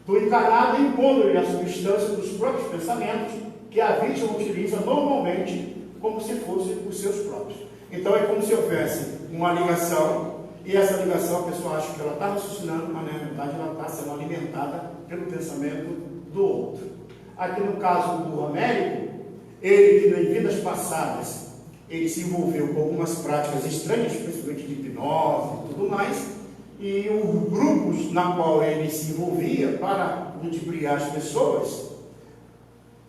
Do encarnado impondo-lhe a substância dos próprios pensamentos que a vítima utiliza normalmente como se fossem os seus próprios. Então é como se houvesse uma ligação, e essa ligação a pessoa acha que ela está raciocinando, mas na verdade ela está sendo alimentada pelo pensamento do outro. Aqui no caso do Américo, ele que em vidas passadas, ele se envolveu com algumas práticas estranhas, principalmente de hipnose e tudo mais, e os grupos na qual ele se envolvia para ludibriar as pessoas,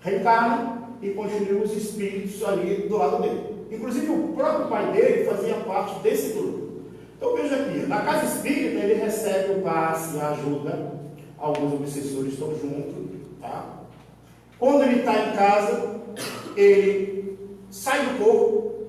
reencarnam e continuam os espíritos ali do lado dele. Inclusive o próprio pai dele fazia parte desse grupo. Então veja aqui, na casa espírita ele recebe o passe, a ajuda, alguns obsessores estão juntos, tá? Quando ele está em casa, ele sai do corpo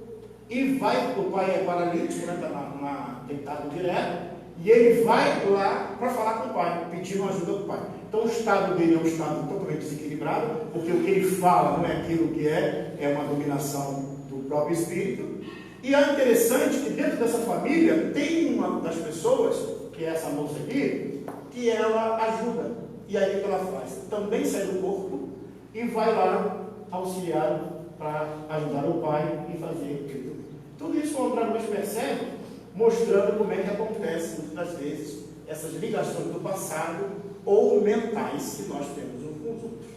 e vai, o pai é paralítico, né, está deitado direto, e ele vai lá para falar com o pai, pedindo ajuda do pai. Então o estado dele é um estado totalmente desequilibrado, porque o que ele fala não é aquilo que é uma dominação do próprio espírito. E é interessante que dentro dessa família tem uma das pessoas, que é essa moça aqui, que ela ajuda. E aí o que ela faz? Também sai do corpo e vai lá auxiliar para ajudar o pai e fazer aquilo. Tudo isso o André Luiz percebe, mostrando como é que acontece muitas vezes essas ligações do passado ou mentais que nós temos uns com os outros,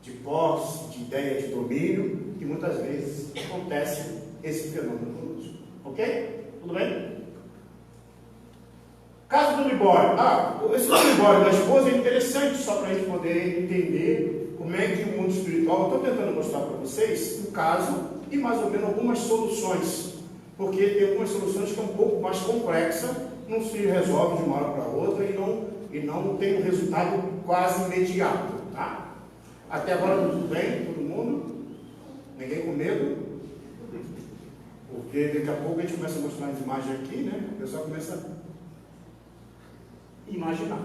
de posse, de ideia de domínio, que muitas vezes acontece esse fenômeno conosco. Ok? Tudo bem? Caso do Libório. Esse do Libório da esposa é interessante, só para a gente poder entender como é que o mundo espiritual, eu estou tentando mostrar para vocês o caso e mais ou menos algumas soluções, porque tem algumas soluções que é um pouco mais complexa, não se resolve de uma hora para outra e não tem um resultado quase imediato, tá? Até agora tudo bem, todo mundo? Ninguém com medo? Porque daqui a pouco a gente começa a mostrar as imagens aqui, né? O pessoal começa a imaginar.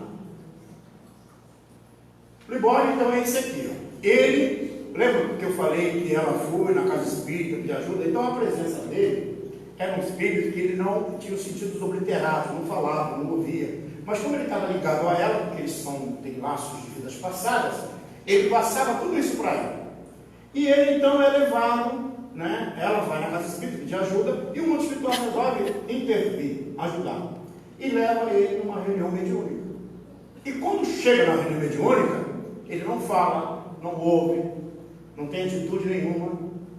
O Libório, então, é esse aqui, ó. Ele, lembra que eu falei que ela foi na casa espírita de ajuda? Então a presença dele era um espírito que ele não tinha os sentidos obliterados, não falava, não ouvia. Mas como ele estava ligado a ela, porque eles têm laços de vidas passadas, ele passava tudo isso para ela. E ele então é levado, né? Ela vai na casa espírita pedir ajuda e o mundo espiritual resolve intervir, ajudar. E leva ele numa reunião mediúnica. E quando chega na reunião mediúnica, ele não fala, não ouve, não tem atitude nenhuma,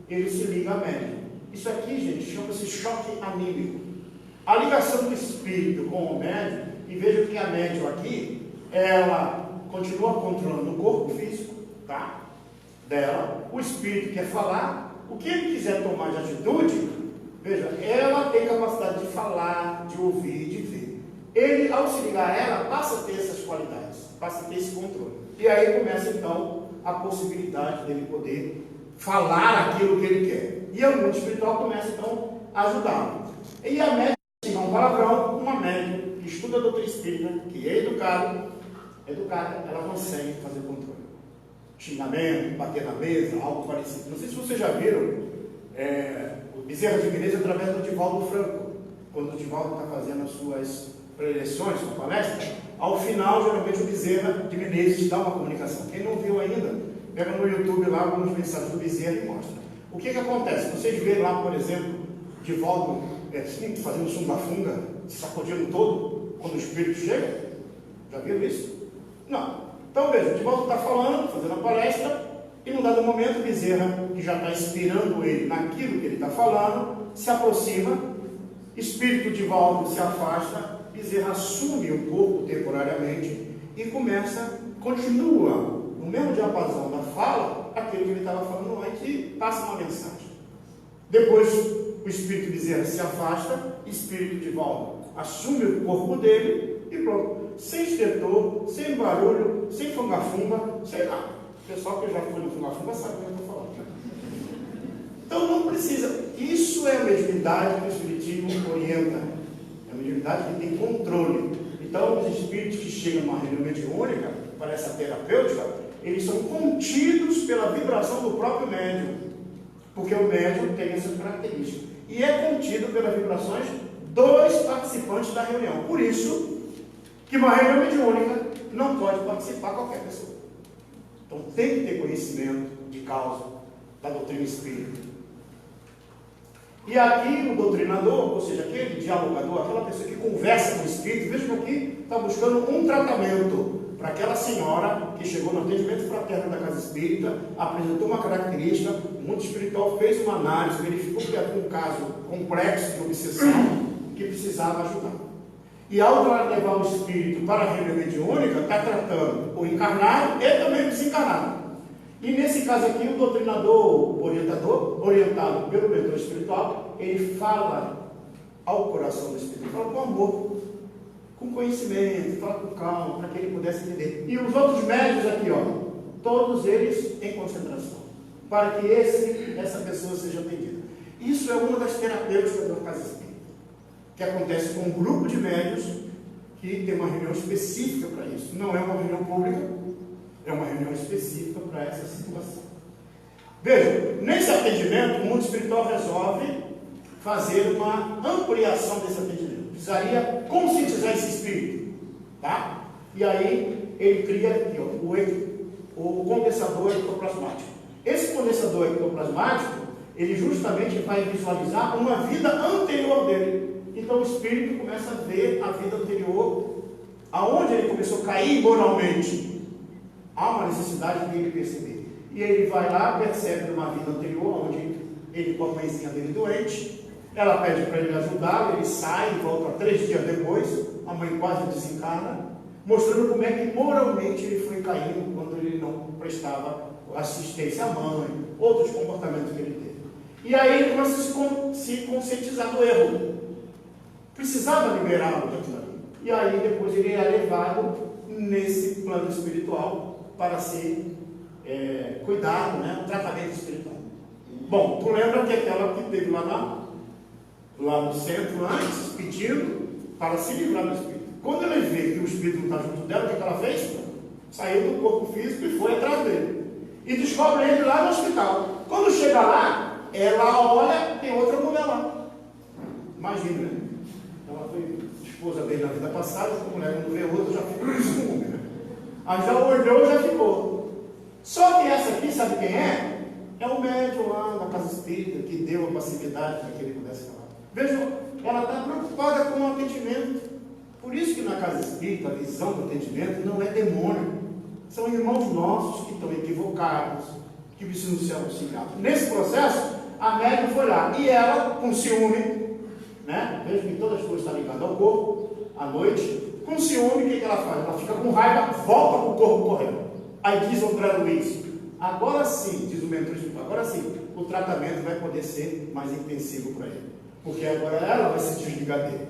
ele se liga à médium. Isso aqui, gente, chama-se choque anímico. A ligação do espírito com o médium, e veja que a médium aqui, ela continua controlando o corpo físico, tá? Dela, o espírito quer falar, o que ele quiser tomar de atitude, veja, ela tem capacidade de falar, de ouvir, de ver. Ele, ao se ligar a ela, passa a ter essas qualidades, passa a ter esse controle. E aí começa então a possibilidade dele poder falar aquilo que ele quer. E o mundo espiritual começa então a ajudá-lo. E a médium, se não um palavrão, uma médium que estuda a doutrina espírita, que é educada, ela consegue fazer controle. Xingamento, bater na mesa, algo parecido. Não sei se vocês já viram o Bezerra de Menezes através do Divaldo Franco. Quando o Divaldo está fazendo as suas preleções, sua palestra, ao final, geralmente o Bezerra de Menezes dá uma comunicação. Quem não viu ainda, pega no YouTube lá algumas mensagens do Bezerra e mostra. O que acontece? Vocês veem lá, por exemplo, Divaldo fazendo sunga-funga, se sacudindo todo, quando o espírito chega? Já viram isso? Não. Então veja, o Divaldo está falando, fazendo a palestra, e num dado momento, Bezerra, que já está inspirando ele naquilo que ele está falando, se aproxima, espírito Divaldo se afasta, Bezerra assume o corpo temporariamente e continua no mesmo diapasão da fala, aquilo que ele estava falando antes, e passa uma mensagem. Depois, o espírito Bezerra se afasta, espírito Divaldo assume o corpo dele e pronto. Sem estertor, sem barulho, sem funga-funga, sem nada. O pessoal que já foi no funga-funga sabe o que eu estou falando. Então não precisa. Isso é a mediunidade que o Espiritismo orienta. É a mediunidade que tem controle. Então os espíritos que chegam numa reunião mediúnica, para essa terapêutica, eles são contidos pela vibração do próprio médium. Porque o médium tem essas características. E é contido pelas vibrações dos participantes da reunião. Por isso que uma reunião mediúnica não pode participar qualquer pessoa. Então tem que ter conhecimento de causa da doutrina espírita. E aqui o doutrinador, ou seja, aquele dialogador, aquela pessoa que conversa com o espírito, veja que aqui está buscando um tratamento para aquela senhora que chegou no atendimento fraterno da casa espírita, apresentou uma característica, o mundo espiritual fez uma análise, verificou que era um caso complexo de obsessão que precisava ajudar. E ao levar o espírito para a reunião mediúnica, está tratando o encarnado e também o desencarnado. E nesse caso aqui, o doutrinador, orientado pelo mentor espiritual, ele fala ao coração do espírito, fala com amor, com conhecimento, fala com calma, para que ele pudesse entender. E os outros médios aqui, ó, todos eles em concentração, para que essa pessoa seja atendida. Isso é uma das terapêuticas da casa espírita, que acontece com um grupo de médios que tem uma reunião específica para isso. Não é uma reunião pública, é uma reunião específica para essa situação. Veja, nesse atendimento, o mundo espiritual resolve fazer uma ampliação desse atendimento. Precisaria conscientizar esse espírito, tá? E aí ele cria aqui, ó, o condensador ectoplasmático. Esse condensador ectoplasmático, ele justamente vai visualizar uma vida anterior dele. Então o espírito começa a ver a vida anterior, aonde ele começou a cair moralmente. Há uma necessidade de ele perceber. E ele vai lá, percebe uma vida anterior, onde ele com a mãezinha dele doente, ela pede para ele ajudá-lo, ele sai e volta 3 dias depois, a mãe quase desencarna, mostrando como é que moralmente ele foi caindo quando ele não prestava assistência à mãe, outros comportamentos que ele teve. E aí ele começa a se conscientizar do erro. Precisava liberá-lo daquilo ali. E aí depois ele é levado nesse plano espiritual para ser cuidado, né? Um tratamento espiritual. Bom, tu lembra que aquela que teve lá no centro antes, pedindo para se livrar do espírito. Quando ele vê que o espírito não está junto dela, o que ela fez? Saiu do corpo físico e foi atrás dele. E descobre ele lá no hospital. Quando chega lá, ela olha, tem outra mulher lá. Imagina, né? Ela foi esposa dele na vida passada, como mulher quando vê outra, já ficou com ciúme, né? Aí já olhou e já ficou. Só que essa aqui, sabe quem é? É o médium lá da casa espírita que deu a passividade para que ele pudesse falar. Vejam, ela está preocupada com o atendimento. Por isso que na casa espírita a visão do atendimento não é demônio. São irmãos nossos que estão equivocados, que precisam ser auxiliados. Nesse processo, a médium foi lá. E ela, com ciúme, né? Veja que todas as coisas estão ligadas ao corpo, à noite. Com ciúme, o que ela faz? Ela fica com raiva, volta para o corpo correndo. Aí diz o André Luiz, agora sim, diz o mentor espiritual, agora sim, o tratamento vai poder ser mais intensivo para ele. Porque agora ela vai se desligar dele.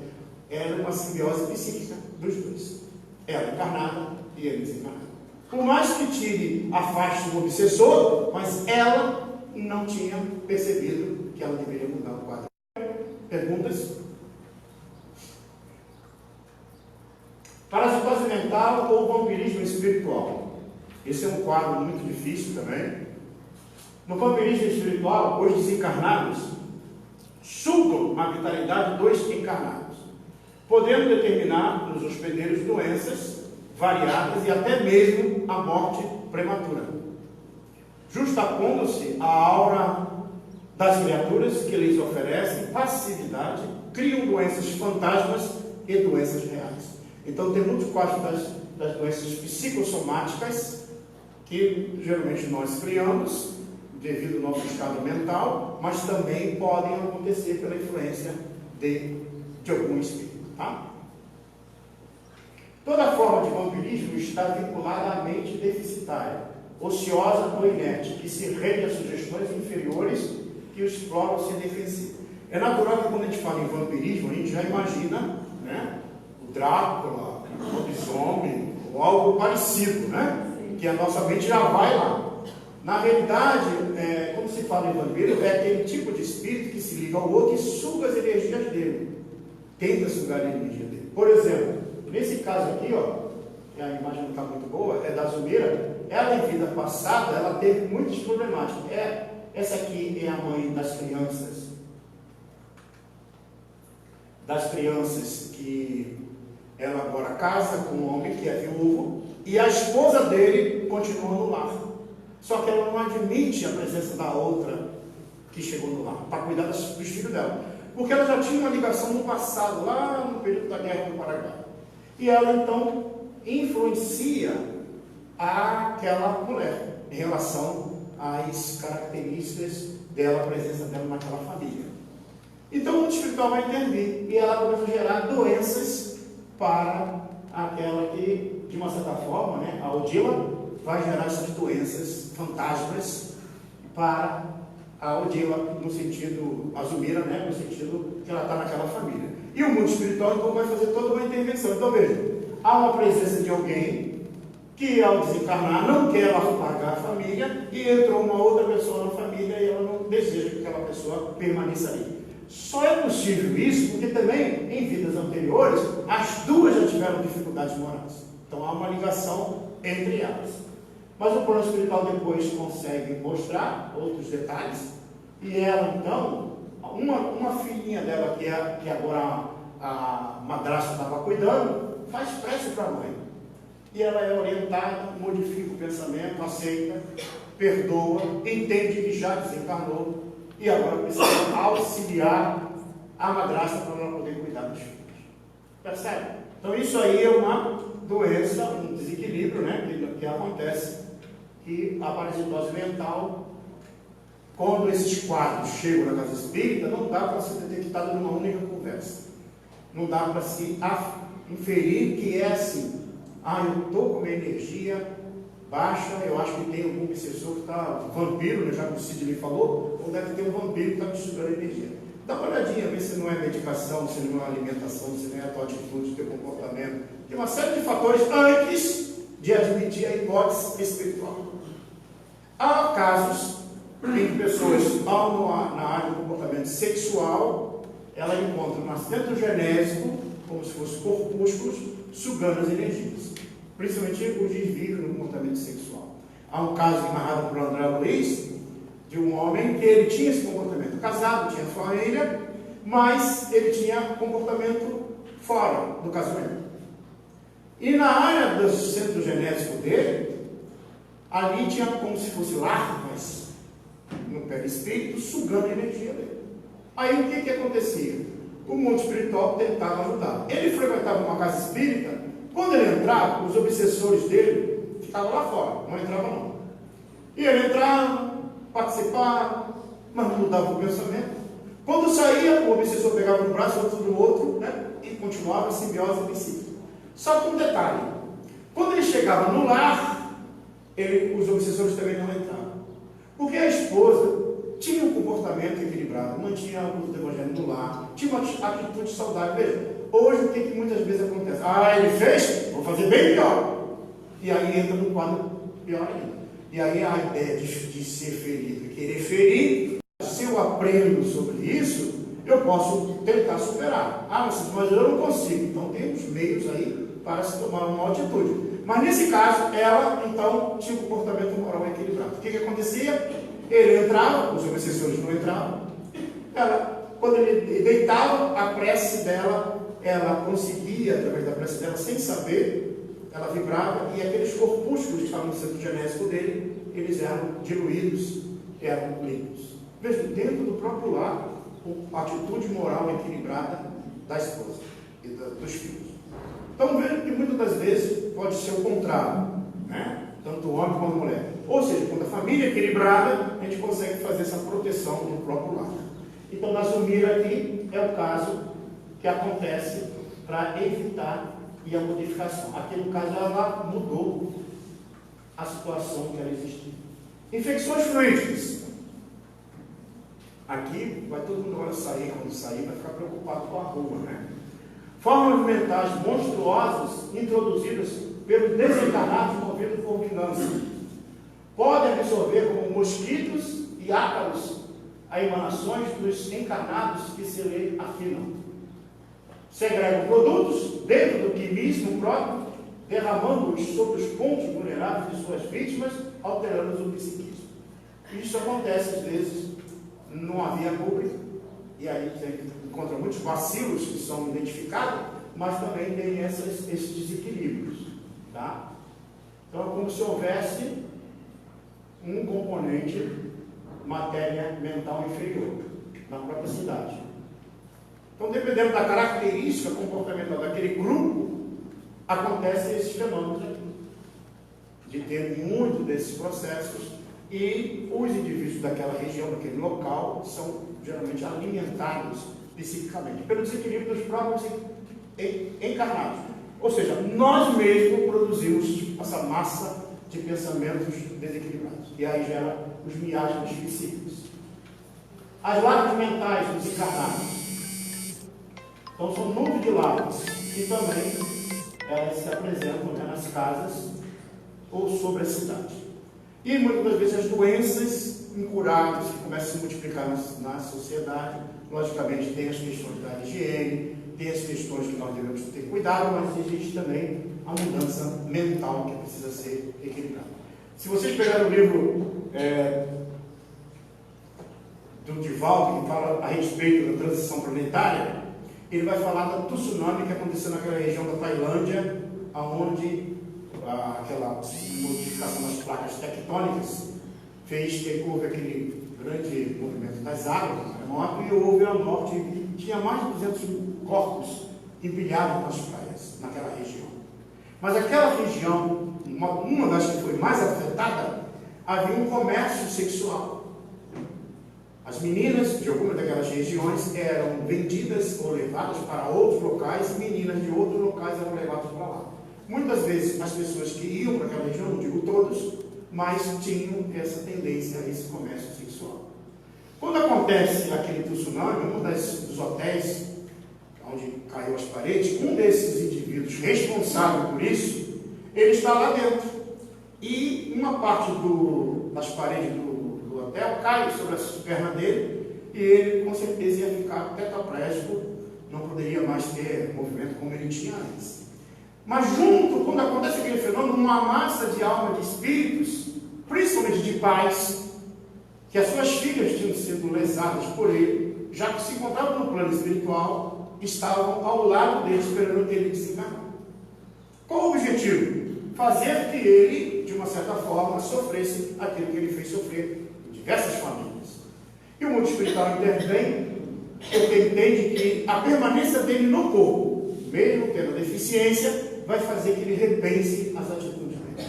Ela é uma simbiose psíquica dos dois. Ela encarnada e ele desencarnado. Por mais que tire, afaste o obsessor, mas ela não tinha percebido que ela deveria mudar o quadro. Perguntas? Parasitose mental ou vampirismo espiritual? Esse é um quadro muito difícil também. No vampirismo espiritual, os desencarnados sugam a vitalidade dos encarnados, podendo determinar nos hospedeiros doenças variadas e até mesmo a morte prematura, justapondo-se a aura das criaturas que lhes oferecem passividade, criam doenças fantasmas e doenças reais. Então tem muitos quadros das doenças psicossomáticas que geralmente nós criamos devido ao nosso estado mental, mas também podem acontecer pela influência de algum espírito, tá? Toda forma de vampirismo está vinculada à mente deficitária, ociosa ou inerte, que se rende a sugestões inferiores que o exploram ser defensivo. É natural que quando a gente fala em vampirismo, a gente já imagina, né, o Drácula, o lobisomem, ou algo parecido, né? Que a nossa mente já vai lá. Na realidade, quando se fala em vampiro, é aquele tipo de espírito que se liga ao outro e suga as energias dele. Tenta sugar a energia dele. Por exemplo, nesse caso aqui, ó, que a imagem não está muito boa, é da Zumira. Ela, em vida passada, ela teve muitas problemáticas. Essa aqui é a mãe das crianças. Das crianças que ela agora casa com um homem que é viúvo. E a esposa dele continua no lar. Só que ela não admite a presença da outra, que chegou no lar, para cuidar dos filhos dela. Porque ela já tinha uma ligação no passado, lá no período da Guerra do Paraguai. E ela, então, influencia aquela mulher em relação às características dela, a presença dela naquela família. Então, o mundo espiritual vai intervir e ela começa a gerar doenças para aquela que, de uma certa forma, né, a Odila vai gerar essas doenças fantasmas para a Odila, no sentido, a Zumira, né, no sentido que ela está naquela família. E o mundo espiritual, então, vai fazer toda uma intervenção. Então, veja, há uma presença de alguém que, ao desencarnar, não quer largar a família e entrou uma outra pessoa na família e ela não deseja que aquela pessoa permaneça ali. Só é possível isso porque também, em vidas anteriores, as duas já tiveram dificuldades morais. Então, há uma ligação entre elas. Mas o plano espiritual depois consegue mostrar outros detalhes. E ela, então, uma filhinha dela, que agora a madrasta estava cuidando, faz prece para a mãe. E ela é orientada, modifica o pensamento, aceita, perdoa, entende que já desencarnou e agora precisa auxiliar a madrasta para ela poder cuidar dos filhos. Percebe? Então isso aí é uma doença, um desequilíbrio, né, que acontece, que a parasitose mental, quando esses quadros chegam na casa espírita, não dá para ser detectado numa única conversa. Não dá para se inferir que é assim. Eu estou com uma energia baixa, eu acho que tem algum obsessor que está, vampiro, né, já que o Cid lhe falou, ou deve ter um vampiro que está me sugando energia. Dá uma olhadinha, vê se não é medicação, se não é alimentação, se não é a tua atitude, o teu comportamento. Tem uma série de fatores antes de admitir a hipótese espiritual. Há casos em que pessoas estão na área do comportamento sexual, ela encontra um centro genésico, como se fossem corpúsculos, sugando as energias, principalmente o desvio no comportamento sexual. Há um caso narrado por André Luiz, de um homem que ele tinha esse comportamento, casado, tinha família, mas ele tinha comportamento fora do casamento. E na área do centro genético dele, ali tinha como se fosse larvas no perispírito, sugando a energia dele. Aí o que acontecia? O mundo espiritual tentava ajudar. Ele frequentava uma casa espírita, quando ele entrava, os obsessores dele ficavam lá fora, não entravam não. E ele entrava, participava, mas não mudava o pensamento. Quando saía, o obsessor pegava um braço, outro do outro, né, e continuava a simbiose princípio. Só que um detalhe, quando ele chegava no lar, os obsessores também não entravam. Porque a esposa tinha um comportamento equilibrado, mantinha o culto evangélico no lar, tinha uma atitude saudável. Veja, hoje o que muitas vezes acontece? Ele fez, vou fazer bem pior. E aí entra num quadro pior ainda. E aí a ideia de ser ferido e querer ferir, se eu aprendo sobre isso, eu posso tentar superar. Mas eu não consigo. Então tem os meios aí para se tomar uma atitude. Mas nesse caso, ela então tinha um comportamento moral equilibrado. O que acontecia? Ele entrava, os obsessores não entravam. Quando ele deitava, a prece dela, ela conseguia, através da prece dela, sem saber, ela vibrava, e aqueles corpúsculos que estavam no centro genésico dele, eles eram diluídos, eram limpos. Veja, dentro do próprio lar, a atitude moral equilibrada da esposa e dos filhos. Então, veja que muitas das vezes pode ser o contrário, né? Tanto o homem quanto a mulher. Ou seja, quando a família é equilibrada, a gente consegue fazer essa proteção no próprio lar. Então, na Zumira aqui, é o caso que acontece para evitar a modificação. Aqui, no caso, ela mudou a situação que ela existia. Infecções fluídicas. Aqui, vai todo mundo agora sair, quando sair, vai ficar preocupado com a rua, né? Formas mentais monstruosas introduzidas pelos desencarnados movidos por vingança. Podem absorver como mosquitos e ácaros as emanações dos encarnados que se lhe afinam. Segregam produtos dentro do quimismo próprio, derramando-os sobre os pontos vulneráveis de suas vítimas, alterando o psiquismo. Isso acontece às vezes numa via pública, e aí você encontra muitos vacilos que são identificados, mas também tem esses desequilíbrios. Tá? Então é como se houvesse um componente matéria mental inferior na própria cidade. Então, dependendo da característica comportamental daquele grupo, acontecem esses fenômenos aqui, de ter muito desses processos, e os indivíduos daquela região, daquele local, são geralmente alimentados psiquicamente pelo desequilíbrio dos próprios encarnados. Ou seja, nós mesmos produzimos essa massa de pensamentos desequilibrados. E aí gera os miasmas psíquicos. As larvas mentais dos encarnados. Então são um número de larvas. E também elas se apresentam nas casas ou sobre a cidade. E muitas das vezes as doenças incuráveis que começam a se multiplicar na sociedade, logicamente tem as questões da higiene, tem as questões que nós devemos ter cuidado, mas existe também a mudança mental que precisa ser equilibrada. Se vocês pegarem o livro do Divaldo, que fala a respeito da transição planetária, ele vai falar do tsunami que aconteceu naquela região da Tailândia, onde aquela modificação das placas tectônicas fez que houve aquele grande movimento das águas, terremoto, e houve a morte, e tinha mais de 200 corpos empilhados nas praias, naquela região. Mas aquela região, uma das que foi mais afetada, havia um comércio sexual. As meninas de algumas daquelas regiões eram vendidas ou levadas para outros locais, e meninas de outros locais eram levadas para lá. Muitas vezes as pessoas que iam para aquela região, não digo todos, mas tinham essa tendência a esse comércio sexual. Quando acontece aquele tsunami, um dos hotéis onde caiu as paredes, um desses indivíduos responsável por isso, ele está lá dentro. E uma parte das paredes do hotel cai sobre as pernas dele, e ele com certeza ia ficar tetraplégico, não poderia mais ter movimento como ele tinha antes. Mas junto, quando acontece aquele fenômeno, uma massa de alma, de espíritos, principalmente de pais, que as suas filhas tinham sido lesadas por ele, já que se encontravam no plano espiritual, estavam ao lado dele, esperando que ele desencarnasse. Qual o objetivo? Fazer que ele, de uma certa forma, sofresse aquilo que ele fez sofrer em diversas famílias. E o mundo espiritual intervém, porque entende que a permanência dele no corpo, mesmo tendo deficiência, vai fazer que ele repense as atitudes dele.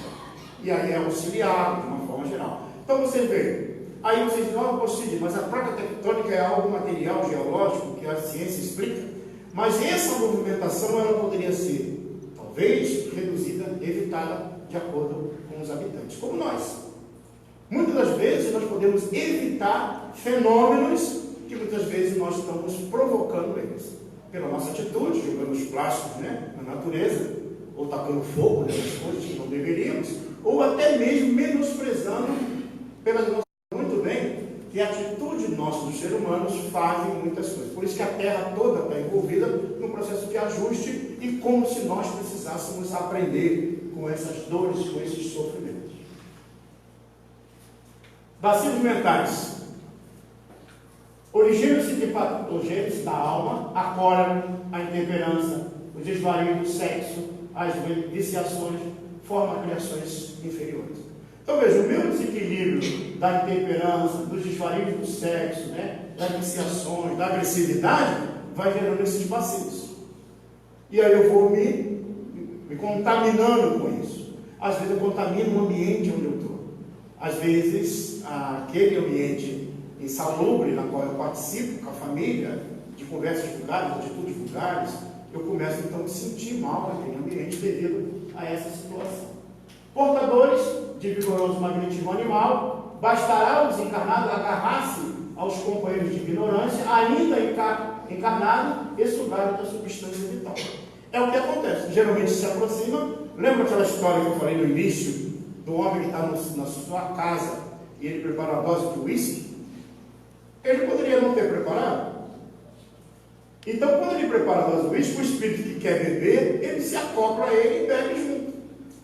E aí é auxiliado de uma forma geral. Então você vê, aí vocês não conseguem, mas a placa tectônica é algo material, geológico, que a ciência explica, mas essa movimentação ela poderia ser, talvez, reduzida, evitada, de acordo com os habitantes, como nós. Muitas das vezes nós podemos evitar fenômenos que muitas vezes nós estamos provocando eles. Pela nossa atitude, jogando os plásticos na natureza, ou tacando fogo nessas coisas que não deveríamos, ou até mesmo menosprezando pelas nossas. Muito bem, que a atitude nossa dos seres humanos fazem muitas coisas. Por isso que a Terra toda está envolvida num processo de ajuste, e como se nós precisássemos aprender com essas dores, com esses sofrimentos. Vacilos mentais. Originam-se de patogênios da alma, a cólera, a intemperança, os desvarios do sexo, as viciações, formam criações inferiores. Então veja, o meu desequilíbrio da intemperança, dos desvarios do sexo, das viciações, da agressividade, vai gerando esses vacilos. E aí eu vou me contaminando com isso. Às vezes eu contamino o ambiente onde eu estou. Às vezes aquele ambiente insalubre na qual eu participo com a família, de conversas vulgares, atitudes vulgares, eu começo então a me sentir mal naquele ambiente devido a essa situação. Portadores de vigoroso magnetismo animal, bastará o desencarnado agarrar-se aos companheiros de ignorância, ainda encarnado, e sugar da substância vital. É o que acontece, geralmente se aproxima. Lembra aquela história que eu falei no início, do homem que está na sua casa e ele prepara a dose de uísque? Ele poderia não ter preparado. Então, quando ele prepara a dose de uísque, o espírito que quer beber, ele se acopla a ele e bebe junto.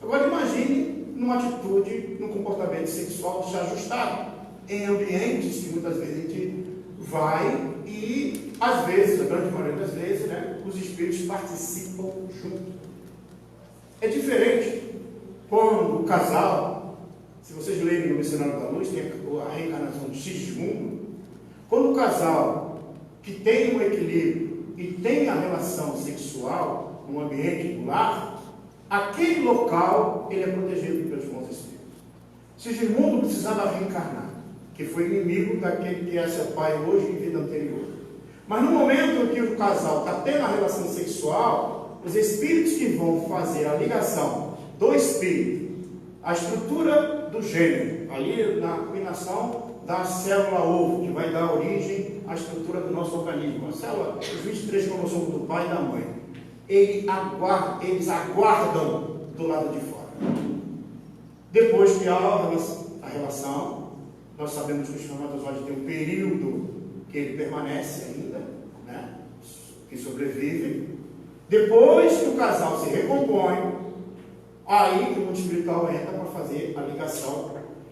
Agora imagine numa atitude, num comportamento sexual desajustado, em ambientes que muitas vezes a gente vai e, às vezes, a grande maioria das vezes, os espíritos participam junto. É diferente quando o casal Se vocês lerem no Missionário da Luz, tem a reencarnação de Sigismundo. Quando o casal que tem um equilíbrio e tem a relação sexual no ambiente do lar, aquele local ele é protegido pelos bons espíritos. Sigismundo precisava reencarnar, que foi inimigo daquele que é seu pai hoje em vida anterior. Mas no momento que o casal está tendo a relação sexual, os espíritos que vão fazer a ligação do espírito, a estrutura do gênero, ali na combinação da célula ovo, que vai dar origem à estrutura do nosso organismo, a célula, os 23 cromossomos do pai e da mãe, eles aguardam do lado de fora. Depois que há a relação, nós sabemos que o espermatozoide tem um período que ele permanece ainda, né, que sobrevive. Depois que o casal se recompõe, aí que o mundo espiritual entra para fazer a ligação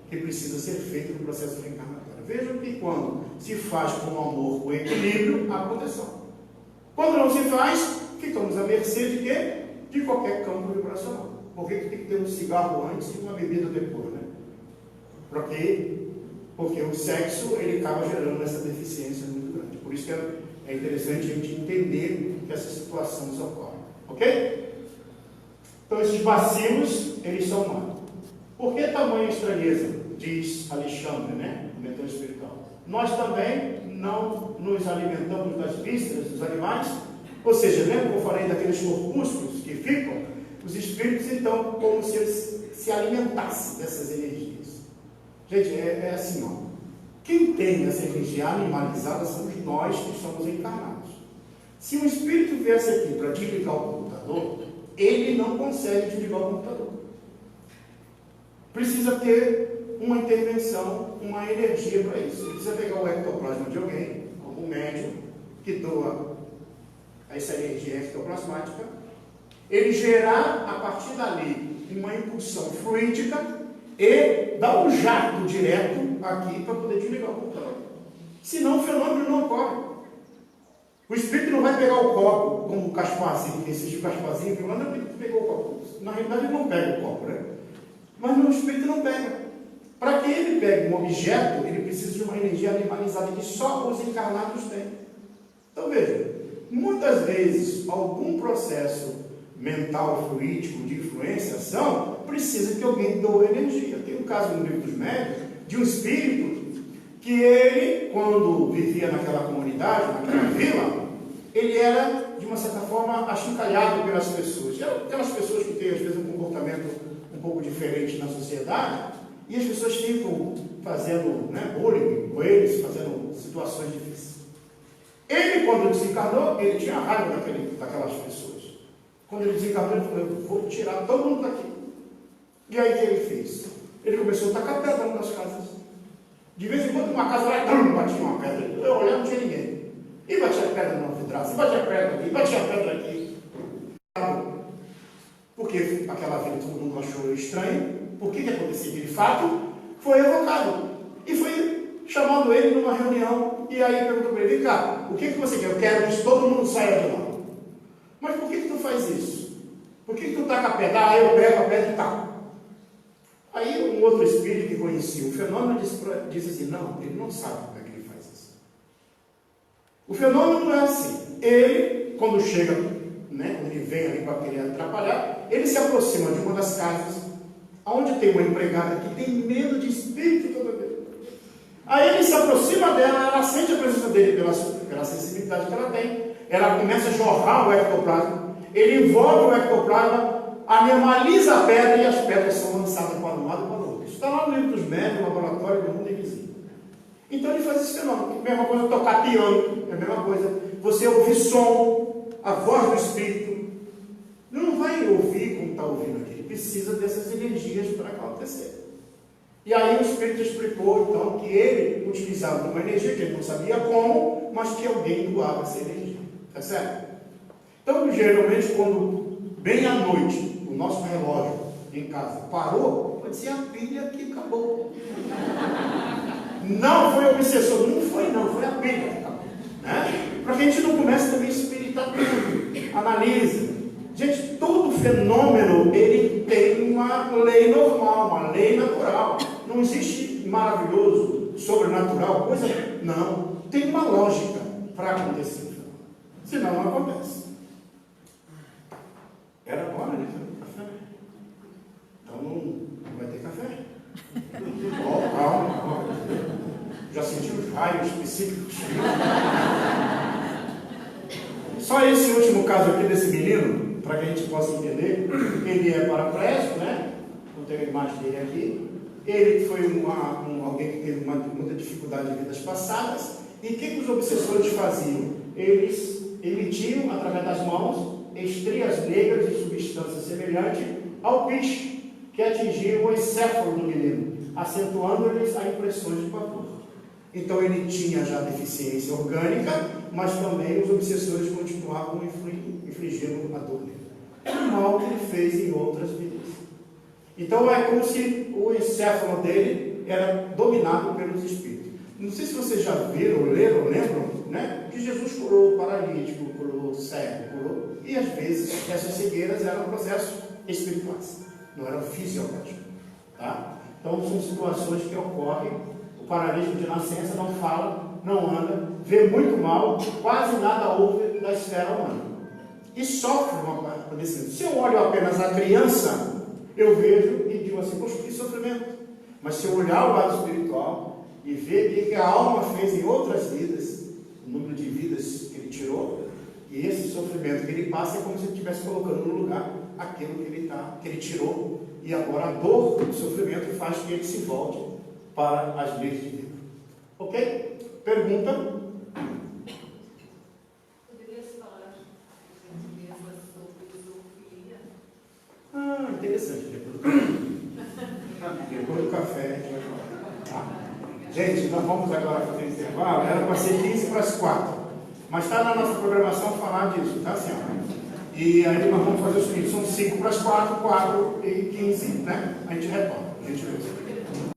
que precisa ser feita no processo reencarnatório. Vejam que quando se faz com amor, com equilíbrio, há proteção. Quando não se faz, ficamos à mercê de quê? De qualquer campo vibracional. Por que tem que ter um cigarro antes e uma bebida depois, né? Porque o sexo, ele acaba gerando essa deficiência muito grande. Por isso que é interessante a gente entender que essas situações ocorrem. Ok? Então, esses bacilos, eles são humanos. Por que tamanha estranheza? Diz Alexandre, né? O mentor espiritual. Nós também não nos alimentamos das vísceras dos animais. Ou seja, lembra que eu falei daqueles corpúsculos que ficam? Os espíritos, então, como se eles se alimentassem dessas energias. Gente, é assim, ó. Quem tem essa energia animalizada somos nós que somos encarnados. Se um espírito viesse aqui para desligar o computador, ele não consegue desligar o computador. Precisa ter uma intervenção, uma energia para isso. Ele precisa pegar o ectoplasma de alguém, algum médium, que doa essa energia ectoplasmática, ele gerar a partir dali uma impulsão fluídica e dar um jato direto aqui para poder desligar o computador. Senão o fenômeno não ocorre. O espírito não vai pegar o copo como o Casparzinho, que existe o Casparzinho, que manda ele pegou o copo. Na realidade ele não pega o copo, né? Mas o espírito não pega. Para que ele pegue um objeto, ele precisa de uma energia animalizada que só os encarnados têm. Então veja, muitas vezes algum processo mental, fluídico, de influenciação, precisa que alguém doe energia. Tem um caso no Livro dos Médiuns de um espírito que ele, quando vivia naquela comunidade, naquela vila, ele era, de uma certa forma, achincalhado pelas pessoas. Aquelas pessoas que têm, às vezes, um comportamento um pouco diferente na sociedade, e as pessoas ficam fazendo, né, bullying com eles, fazendo situações difíceis. Ele, quando desencarnou, ele tinha raiva daquelas pessoas. Quando ele desencarnou, ele falou: eu vou tirar todo mundo daqui. E aí o que ele fez? Ele começou a tacar pedra nas casas. De vez em quando uma casa lá, batia uma pedra. Eu olhava, não tinha ninguém. E batia pedra no vidraço, e batia pedra aqui, e batia pedra aqui. Porque aquela vida todo mundo achou estranho. Por que acontecia aquele fato? Foi evocado. E foi chamando ele numa reunião. E aí perguntou para ele: vem cá, o que você quer? Eu quero que todo mundo saia de lá. Mas por que tu faz isso? Por que tu taca a pedra? Ah, eu pego a pedra e taco. Aí um outro espírito que conhecia o fenômeno disse assim: não, ele não sabe como é que ele faz isso. O fenômeno não é assim. Ele, quando chega, né, quando ele vem ali para querer atrapalhar, ele se aproxima de uma das casas, onde tem uma empregada que tem medo de espírito toda vez. Aí ele se aproxima dela, ela sente a presença dele pela sensibilidade que ela tem. Ela começa a jorrar o ectoplasma, ele envolve o ectoplasma, animaliza a pedra e as pedras são lançadas para um lado e para o outro. Isso está lá no Livro dos Médiuns, no laboratório do mundo invisível. Então ele faz esse fenômeno. A mesma coisa tocar piano, é a mesma coisa. Você ouvir som, a voz do espírito. Não vai ouvir como está ouvindo aqui. Ele precisa dessas energias para acontecer. E aí o espírito explicou então que ele utilizava uma energia que ele não sabia como, mas que alguém doava essa energia. Tá certo? Então, geralmente, quando bem à noite o nosso relógio em casa parou, pode ser a pilha que acabou. Não foi o obsessor, não foi a pilha que acabou. Né? Para que a gente não comece também a espiritar tudo. Analisa. Gente, todo fenômeno ele tem uma lei normal, uma lei natural. Não existe maravilhoso, sobrenatural, coisa. Não. Tem uma lógica para acontecer. Senão não acontece. Era hora de fazer café. Então não vai ter café. Oh, calma. Já senti os raios específicos. Só esse último caso aqui desse menino, para que a gente possa entender, ele é paraplégico, né? Não tenho a imagem dele aqui. Ele foi alguém que teve muita dificuldade em vidas passadas. E o que os obsessores faziam? Eles emitiam, através das mãos, estrias negras de substância semelhante ao piche, que atingiam o encéfalo do menino, acentuando-lhes as impressões de vapor. Então ele tinha já deficiência orgânica, mas também os obsessores continuavam infligindo a dor nele. O mal que ele fez em outras vidas. Então é como se o encéfalo dele era dominado pelos espíritos. Não sei se vocês já viram, leram, lembram, né? Que Jesus curou o paralítico, curou o cego, curou. E às vezes essas cegueiras eram processos espirituais, não eram fisiológicos. Tá? Então são situações que ocorrem. O paralítico de nascença não fala, não anda, vê muito mal, quase nada ouve da esfera humana. E sofre uma padecimento. Se eu olho apenas a criança, eu vejo e digo assim, poxa, que sofrimento. Mas se eu olhar o lado espiritual e ver o que a alma fez em outras vidas, o número de vidas que ele tirou, e esse sofrimento que ele passa é como se ele estivesse colocando no lugar aquilo que ele tirou, e agora a dor do sofrimento faz que ele se volte para as leis de vida. Ok? Pergunta? Poderia falar sobre zoofilia? Interessante. Depois do café a gente vai falar. Tá? Gente, nós vamos agora fazer intervalo. Era para ser 15 para as 4. Mas está na nossa programação falar disso, tá, senhora? E aí nós vamos fazer o seguinte: são 5 para as 4, 4 e 15, né? A gente retorna. A gente vê.